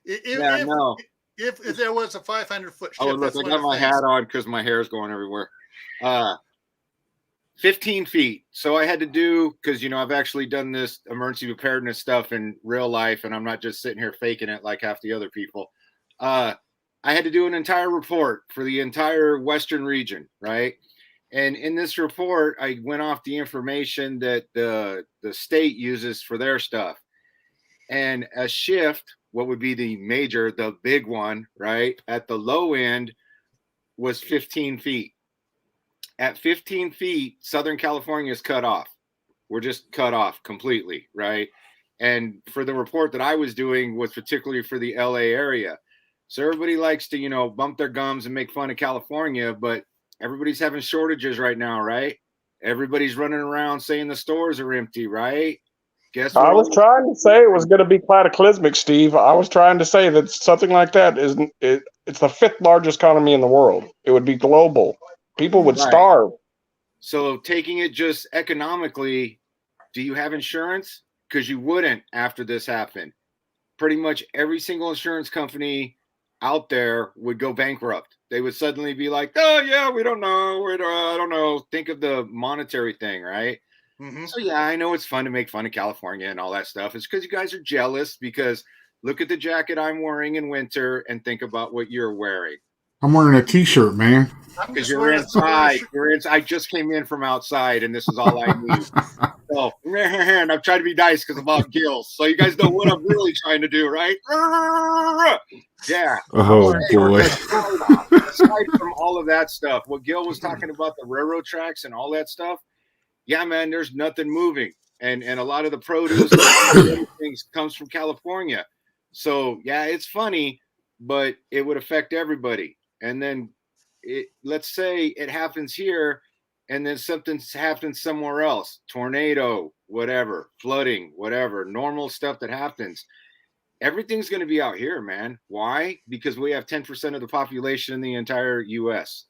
If there was a 500-foot ship. Oh, look, I got my hat on because my hair is going everywhere. 15 feet. So I had to do, because, I've actually done this emergency preparedness stuff in real life, and I'm not just sitting here faking it like half the other people. I had to do an entire report for the entire Western region, right? And in this report, I went off the information that the state uses for their stuff. And a shift, what would be the big one, right? At the low end was 15 feet. At 15 feet, Southern California is cut off. We're just cut off completely, right? And for the report that I was doing was particularly for the LA area. So everybody likes to, bump their gums and make fun of California, but everybody's having shortages right now, right? Everybody's running around saying the stores are empty, right? Guess what? I was trying to say it was going to be cataclysmic, Steve. I was trying to say that something like that it's the 5th largest economy in the world. It would be global. People would starve. So taking it just economically, do you have insurance? Because you wouldn't after this happened. Pretty much every single insurance company out there would go bankrupt. They would suddenly be like, oh, yeah, we don't know. I don't know. Think of the monetary thing, right? Mm-hmm. So, yeah, I know it's fun to make fun of California and all that stuff. It's because you guys are jealous because look at the jacket I'm wearing in winter and think about what you're wearing. I'm wearing a t-shirt, man. Because you're inside. I just came in from outside, and this is all I need. So, and I'm trying to be nice because I'm off gills. So you guys know what I'm really trying to do, right? Yeah. Oh, boy. Aside from all of that stuff, what Gil was talking about, the railroad tracks and all that stuff, yeah, man, there's nothing moving. And a lot of the produce and things comes from California. So, yeah, it's funny, but it would affect everybody. And then let's say it happens here, and then something happens somewhere else, tornado, whatever, flooding, whatever, normal stuff that happens. Everything's going to be out here, man. Why? Because we have 10% of the population in the entire U.S.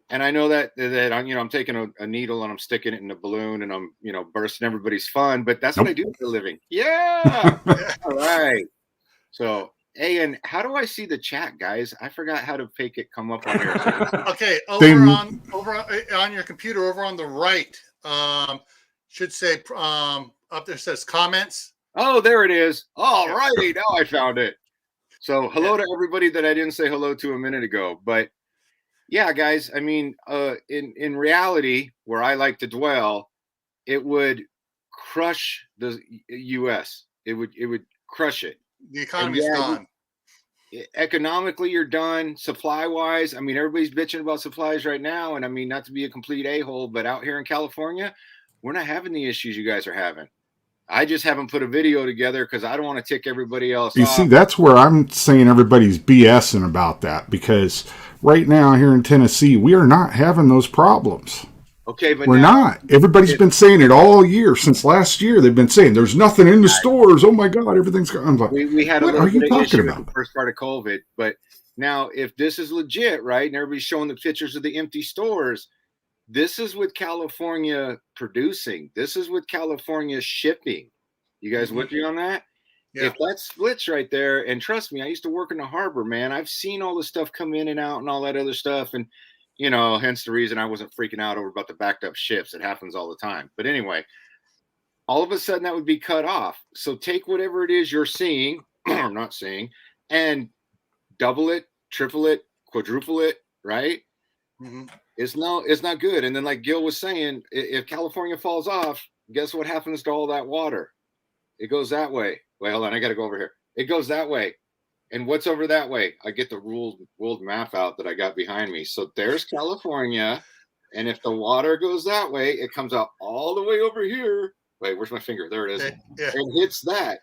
And I know that I'm taking a needle and I'm sticking it in a balloon and I'm, bursting everybody's fun, but that's what I do for a living. Yeah. All right. So, hey, and how do I see the chat, guys? I forgot how to make it come up on here. Okay, over on your computer, over on the right, should say up there says comments. Oh, there it is. All righty, now I found it. So, hello to everybody that I didn't say hello to a minute ago. But yeah, guys, I mean, in reality, where I like to dwell, it would crush the U.S. It would crush it. The economy's gone. Economically, you're done. Supply-wise, I mean, everybody's bitching about supplies right now. And I mean, not to be a complete a-hole, but out here in California, we're not having the issues you guys are having. I just haven't put a video together because I don't want to tick everybody else off. See, that's where I'm saying everybody's BSing about that, because right now here in Tennessee, we are not having those problems. Okay, but we're not. Everybody's been saying it all year. Since last year, they've been saying there's nothing in the stores. Oh my God, everything's gone. I'm like, we had a little bit of issue with the first part of COVID, but now if this is legit, right, and everybody's showing the pictures of the empty stores, this is with California producing. This is with California shipping. You guys with me on that? Yeah. If that splits right there, and trust me, I used to work in the harbor, man. I've seen all the stuff come in and out and all that other stuff, and hence the reason I wasn't freaking out over about the backed up ships. It happens all the time. But anyway, all of a sudden that would be cut off. So take whatever it is you're seeing or not seeing and double it, triple it, quadruple it, right? Mm-hmm. It's not good. And then like Gil was saying, if California falls off, guess what happens to all that water? It goes that way. Wait, hold on. I got to go over here. It goes that way. And what's over that way? I get the world map out that I got behind me. So there's California. And if the water goes that way, it comes out all the way over here. Wait, where's my finger? There it is. Yeah. And hits that.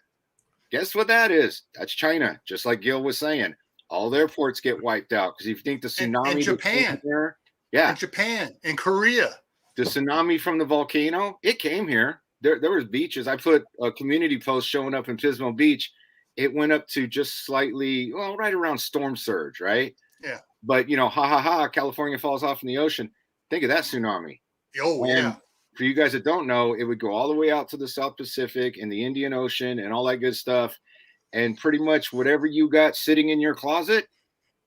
Guess what that is? That's China. Just like Gil was saying. All their ports get wiped out. Because if you think the tsunami. And Japan. There, yeah. And Japan. And Korea. The tsunami from the volcano, it came here. There was beaches. I put a community post showing up in Pismo Beach. It went up to just slightly, right around storm surge, right? Yeah. But, California falls off in the ocean. Think of that tsunami. Oh, yeah. For you guys that don't know, it would go all the way out to the South Pacific and the Indian Ocean and all that good stuff. And pretty much whatever you got sitting in your closet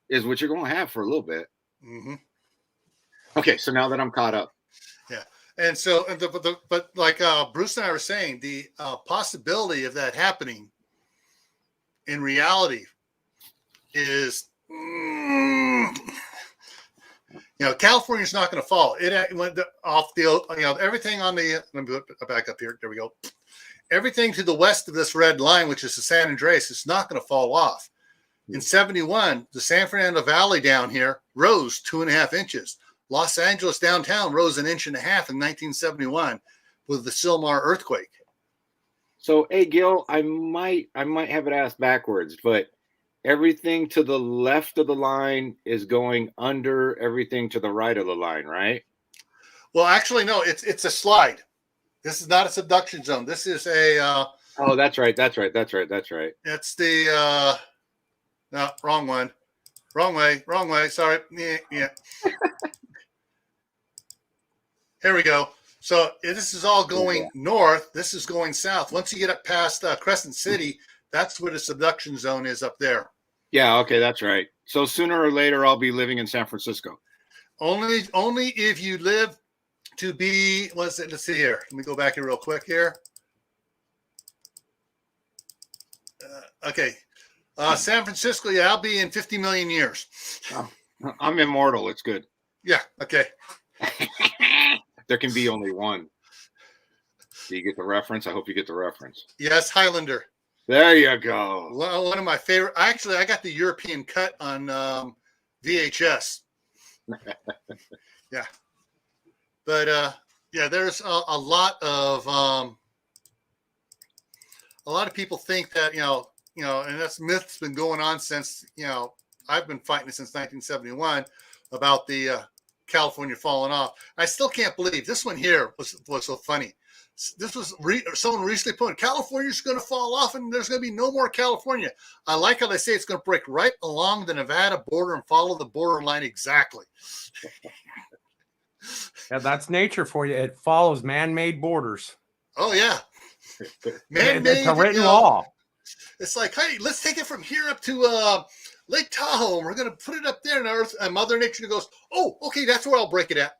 is what you're going to have for a little bit. Mm-hmm. Okay, so now that I'm caught up. Yeah. And so, but like Bruce and I were saying, the possibility of that happening in reality is, California's not going to fall. It went off the, everything on the, let me back up here. There we go. Everything to the west of this red line, which is the San Andreas, is not going to fall off. In 71, the San Fernando Valley down here rose 2.5 inches. Los Angeles downtown rose 1.5 inches in 1971 with the Silmar earthquake. So, hey, Gil, I might have it asked backwards, but everything to the left of the line is going under everything to the right of the line, right? Well, actually, no, it's a slide. This is not a subduction zone. This is a. Oh, that's right. It's the. No, wrong one. Wrong way. Sorry. Yeah. Here we go. So this is all going north. This is going south. Once you get up past Crescent City, that's where the subduction zone is up there. Yeah. Okay, that's right. So sooner or later, I'll be living in San Francisco. Only if you live to be. What's it? Let's see here. Let me go back here real quick here. Okay. San Francisco, yeah, I'll be in 50 million years. Oh, I'm immortal. It's good. Yeah, okay. There can be only one. Do you get the reference? I hope you get the reference. Yes, Highlander. There you go. One of my favorite. Actually, I got the European cut on VHS. Yeah. But yeah, there's a lot of people think that, and that's myth's been going on since, I've been fighting it since 1971 about the California falling off. I still can't believe this one here was so funny. This was someone recently put, California's going to fall off and there's going to be no more California. I like how they say it's going to break right along the Nevada border and follow the border line exactly. Yeah, that's nature for you. It follows man-made borders. Oh, yeah. Man-made. It's a written law. It's like, hey, let's take it from here up to Lake Tahoe, and we're going to put it up there. And Mother Nature goes, oh, okay, that's where I'll break it at.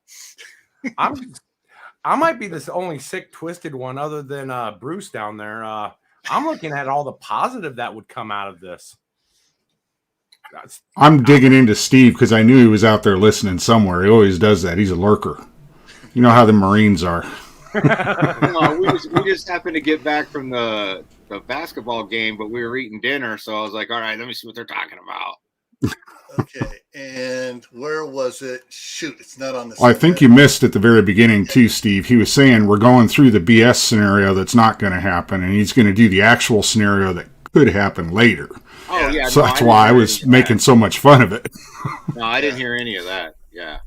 I might be the only sick, twisted one other than Bruce down there. I'm looking at all the positive that would come out of this. I'm digging into Steve because I knew he was out there listening somewhere. He always does that. He's a lurker. You know how the Marines are. No, we just happened to get back from the basketball game, but we were eating dinner, so I was like, all right, let me see what they're talking about. Okay, and where was it? Shoot, it's not on this. Well, I think you missed at the very beginning too, Steve. He was saying we're going through the BS scenario that's not going to happen, and he's going to do the actual scenario that could happen later. Oh, yeah. So that's why I was making so much fun of it. No, I didn't hear any of that. Yeah.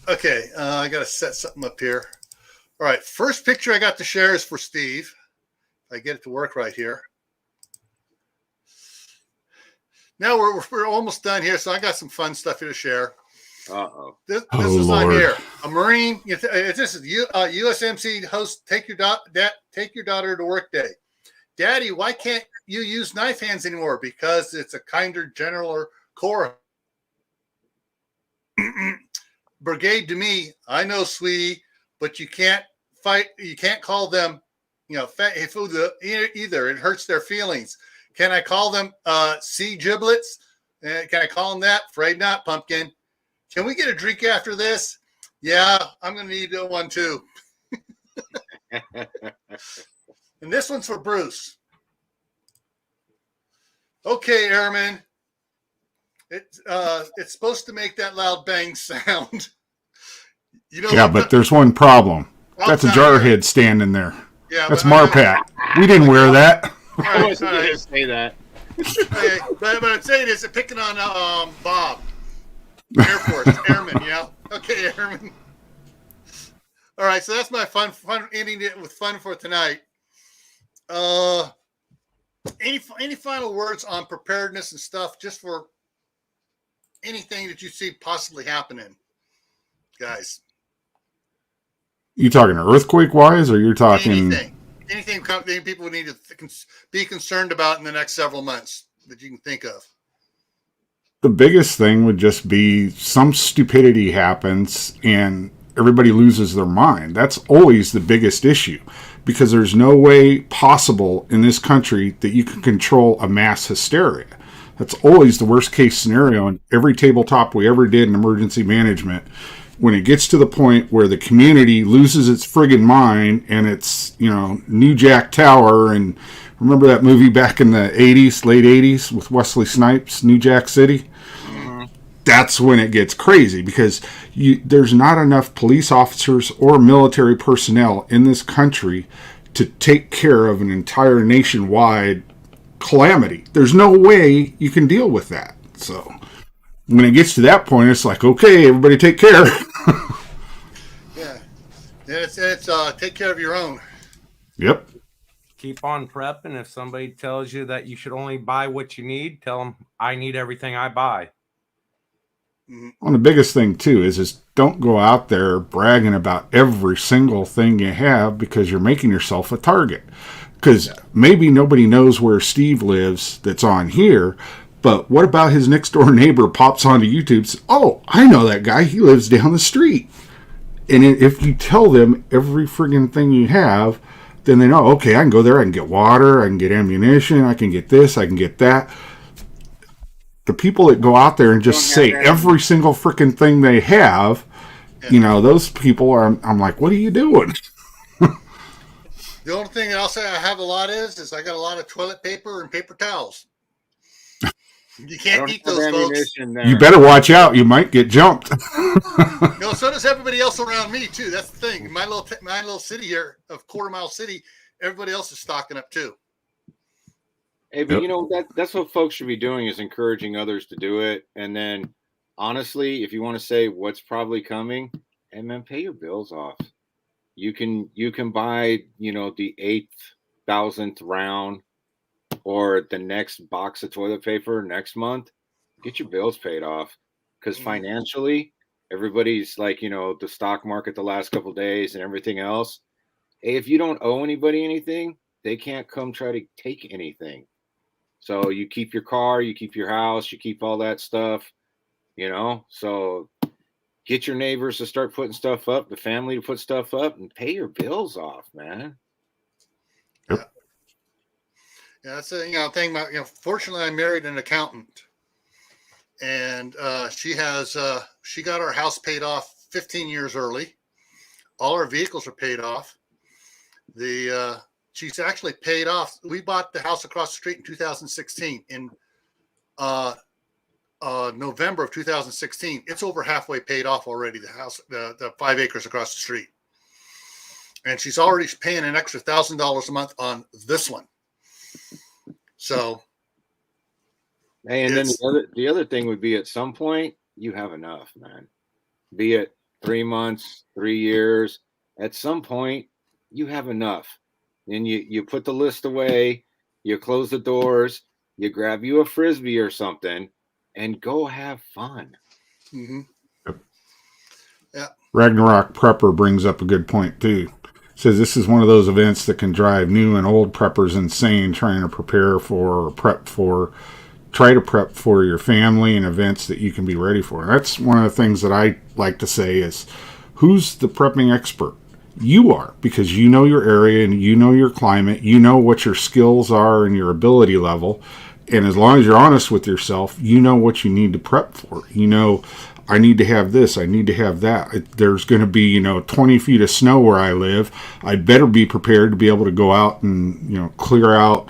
Okay, I got to set something up here. All right, first picture I got to share is for Steve. If I get it to work right here. Now we're almost done here, so I got some fun stuff here to share. Uh-oh. This is on here. A Marine. This is USMC host. Take your daughter to work day. Daddy, why can't you use knife hands anymore? Because it's a kinder, gentler core. Brigade to me, I know, sweetie, but you can't fight. You can't call them, fat either. It hurts their feelings. Can I call them sea giblets? Can I call them that? Afraid not, pumpkin. Can we get a drink after this? Yeah, I'm going to need one too. And this one's for Bruce. Okay, Airman. It's supposed to make that loud bang sound. Yeah, but there's one problem. That's a jarhead standing there. Yeah, that's Marpat. We didn't wear that. I wasn't going to say that. Okay, but I'm saying is picking on Bob, Air Force Airman. Yeah. Okay, Airman. All right, so that's my fun ending it with fun for tonight. Any final words on preparedness and stuff, just for anything that you see possibly happening, guys? You talking earthquake wise, or you're talking anything people would need to be concerned about in the next several months that you can think of? The biggest thing would just be some stupidity happens and everybody loses their mind. That's always the biggest issue, because there's no way possible in this country that you can control a mass hysteria. That's always the worst case scenario in every tabletop we ever did in emergency management. When it gets to the point where the community loses its friggin' mind and it's, New Jack Tower, and remember that movie back in the 80s, late 80s with Wesley Snipes, New Jack City? Mm-hmm. That's when it gets crazy, because there's not enough police officers or military personnel in this country to take care of an entire nationwide calamity. There's no way you can deal with that. So when it gets to that point, it's like, okay, everybody take care. Yeah. It's take care of your own. Yep. Keep on prepping. If somebody tells you that you should only buy what you need, tell them I need everything I buy. Well, the biggest thing too is don't go out there bragging about every single thing you have, because you're making yourself a target. Because maybe nobody knows where Steve lives that's on here, but what about his next door neighbor pops onto YouTube and says, oh, I know that guy, he lives down the street. And if you tell them every friggin' thing you have, then they know, okay, I can go there, I can get water, I can get ammunition, I can get this, I can get that. The people that go out there and just say every single freaking thing they have, those people are, I'm like, what are you doing? The only thing that I'll say I have a lot is I got a lot of toilet paper and paper towels. You can't eat those, folks. You better watch out. You might get jumped. So does everybody else around me too. That's the thing. My little city here of quarter-mile city, everybody else is stocking up too. Hey, but that's what folks should be doing, is encouraging others to do it. And then, honestly, if you want to say what's probably coming, and man, pay your bills off. You can buy, the 8,000th round or the next box of toilet paper next month. Get your bills paid off, because financially, everybody's like, the stock market the last couple of days and everything else. Hey, if you don't owe anybody anything, they can't come try to take anything. So you keep your car, you keep your house, you keep all that stuff, so get your neighbors to start putting stuff up, the family to put stuff up, and pay your bills off, man. Yep. Yeah, that's a thing. Fortunately, I married an accountant, and she got our house paid off 15 years early. All our vehicles are paid off. She's actually paid off. We bought the house across the street in 2016. In November of 2016, it's over halfway paid off already. The house, the 5 acres across the street, and she's already paying an extra $1,000 a month on this one. So, hey, and then the other thing would be, at some point you have enough, man. Be it 3 months, 3 years. At some point, you have enough. Then you put the list away, you close the doors, you grab you a Frisbee or something, and go have fun. Mm-hmm. Yep. Yeah. Ragnarok Prepper brings up a good point too. Says this is one of those events that can drive new and old preppers insane, trying to try to prep for your family and events that you can be ready for. That's one of the things that I like to say is, who's the prepping expert? You are, because you know your area and you know your climate, you know what your skills are and your ability level. And as long as you're honest with yourself, you know what you need to prep for. I need to have this, I need to have that. There's going to be, 20 feet of snow where I live. I better be prepared to be able to go out and, clear out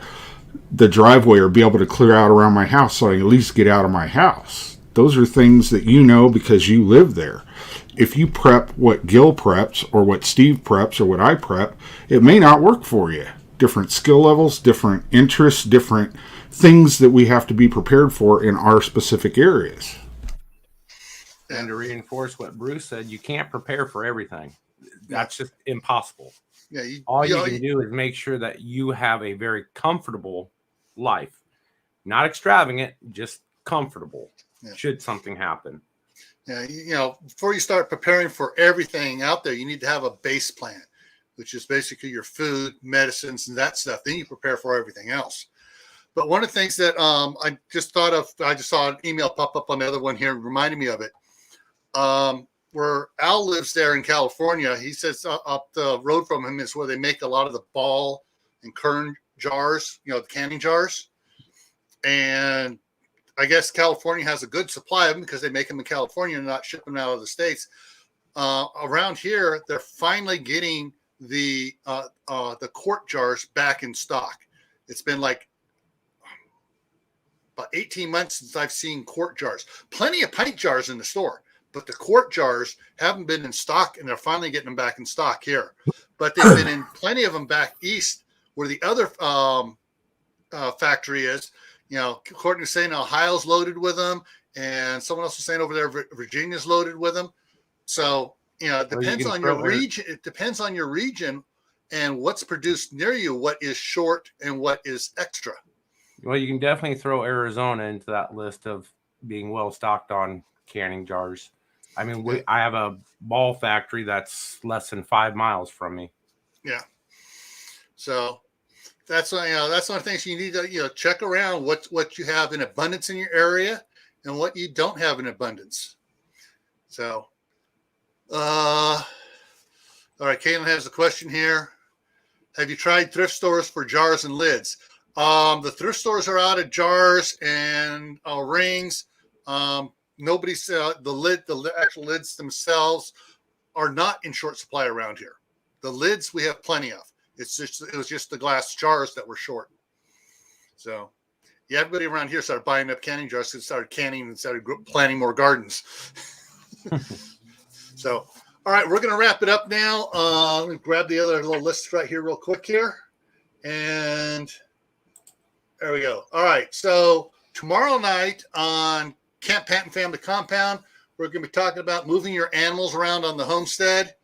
the driveway, or be able to clear out around my house so I can at least get out of my house. Those are things that you know because you live there. If you prep what Gil preps or what Steve preps or what I prep, it may not work for you. Different skill levels, different interests, different things that we have to be prepared for in our specific areas. And to reinforce what Bruce said, you can't prepare for everything. That's just impossible. Yeah, all you can do is make sure that you have a very comfortable life. Not extravagant, just comfortable. Yeah. Should something happen. Yeah, before you start preparing for everything out there, you need to have a base plan, which is basically your food, medicines, and that stuff. Then you prepare for everything else. But one of the things that I just saw an email pop up on the other one here, reminding me of it. Where Al lives there in California, he says up the road from him is where they make a lot of the ball and kern jars, the canning jars. And I guess California has a good supply of them because they make them in California and not ship them out of the States. Around here, they're finally getting the quart jars back in stock. It's been like about 18 months since I've seen quart jars. Plenty of pint jars in the store, but the quart jars haven't been in stock, and they're finally getting them back in stock here. But they've been in plenty of them back east where the other factory is. Courtney's saying Ohio's loaded with them, and someone else was saying over there Virginia's loaded with them. So, it depends on your region. It depends on your region and what's produced near you, what is short and what is extra. Well, you can definitely throw Arizona into that list of being well stocked on canning jars. I mean, I have a ball factory that's less than 5 miles from me. Yeah. So that's one of the things you need to check around what you have in abundance in your area and what you don't have in abundance. So, all right, Caitlin has a question here. Have you tried thrift stores for jars and lids? The thrift stores are out of jars and rings. Nobody's the actual lids themselves are not in short supply around here. The lids we have plenty of. It was just the glass jars that were short. So, yeah, everybody around here started buying up canning jars and started canning and started planting more gardens. So, all right, we're going to wrap it up now. Let me grab the other little list right here real quick here. And there we go. All right, so tomorrow night on Camp Patton Family Compound, we're going to be talking about moving your animals around on the homestead.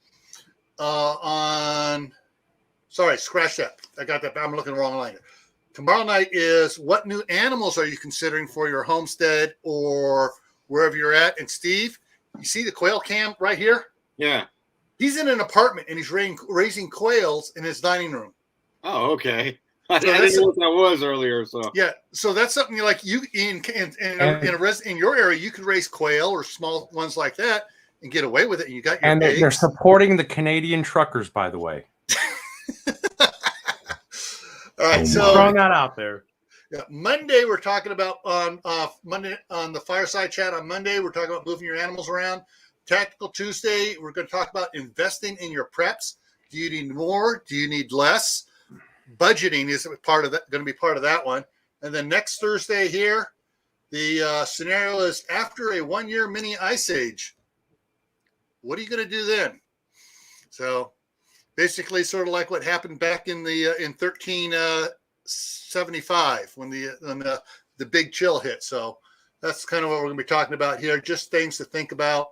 Scratch that. I got that. I'm looking the wrong line. Tomorrow night is what new animals are you considering for your homestead or wherever you're at? And Steve, you see the quail cam right here? Yeah. He's in an apartment and he's raising quails in his dining room. Oh, okay. I didn't know what that was earlier. So yeah, so that's something like you in your area you could raise quail or small ones like that and get away with it. And you got your eggs. They're supporting the Canadian truckers, by the way. All right, so throwing that out there. Yeah, Monday we're talking about on Monday on the Fireside chat on Monday we're talking about moving your animals around. Tactical Tuesday we're going to talk about investing in your preps. Do you need more? Do you need less? Budgeting is part of that. Going to be part of that one. And then next Thursday here, the scenario is after a 1-year mini ice age. What are you going to do then? So basically, sort of like what happened back in 1375 when the big chill hit. So that's kind of what we're going to be talking about here. Just things to think about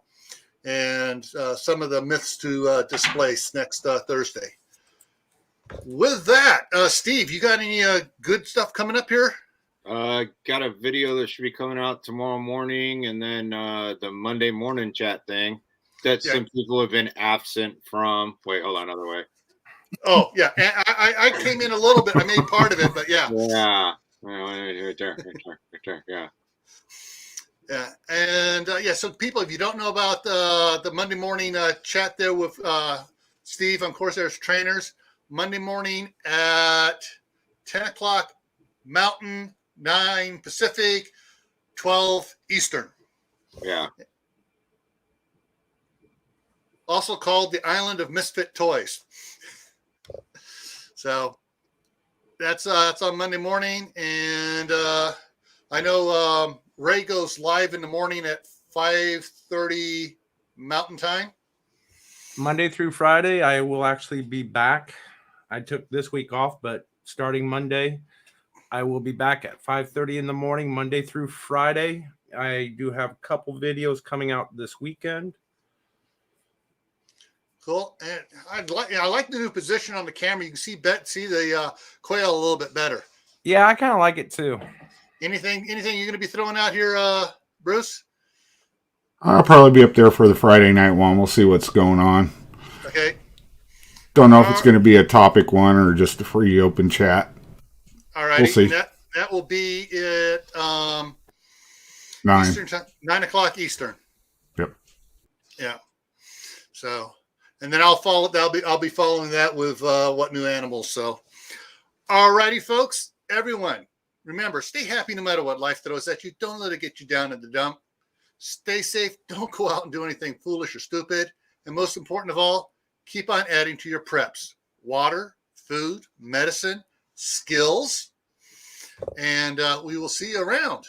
and some of the myths to displace next Thursday. With that, Steve, you got any good stuff coming up here? Got a video that should be coming out tomorrow morning, and then the Monday morning chat thing that some people have been absent from. Wait, hold on, other way. Oh, yeah. And I came in a little bit. I made part of it, but yeah. Yeah. Right there. Yeah. Yeah. And so people, if you don't know about the Monday morning chat there with Steve, of course, there's trainers. Monday morning at 10 o'clock Mountain, 9 Pacific, 12 Eastern. Yeah. Also called the Island of Misfit Toys. So that's on Monday morning. And I know Ray goes live in the morning at 5:30 Mountain Time. Monday through Friday, I will actually be back. I took this week off, but starting Monday, I will be back at 5:30 in the morning, Monday through Friday. I do have a couple videos coming out this weekend. Cool. And I like the new position on the camera. You can see the quail a little bit better. Yeah, I kind of like it too. Anything you're going to be throwing out here, Bruce? I'll probably be up there for the Friday night one. We'll see what's going on. Okay. Don't know if it's going to be a topic one or just a free open chat. All right. We'll see. That will be at 9. Eastern time, 9 o'clock Eastern. Yep. Yeah. So, and then I'll be following that with what new animals. So, all righty, folks. Everyone, remember, stay happy no matter what life throws at you. Don't let it get you down in the dump. Stay safe. Don't go out and do anything foolish or stupid. And most important of all, keep on adding to your preps. Water, food, medicine, skills. And we will see you around.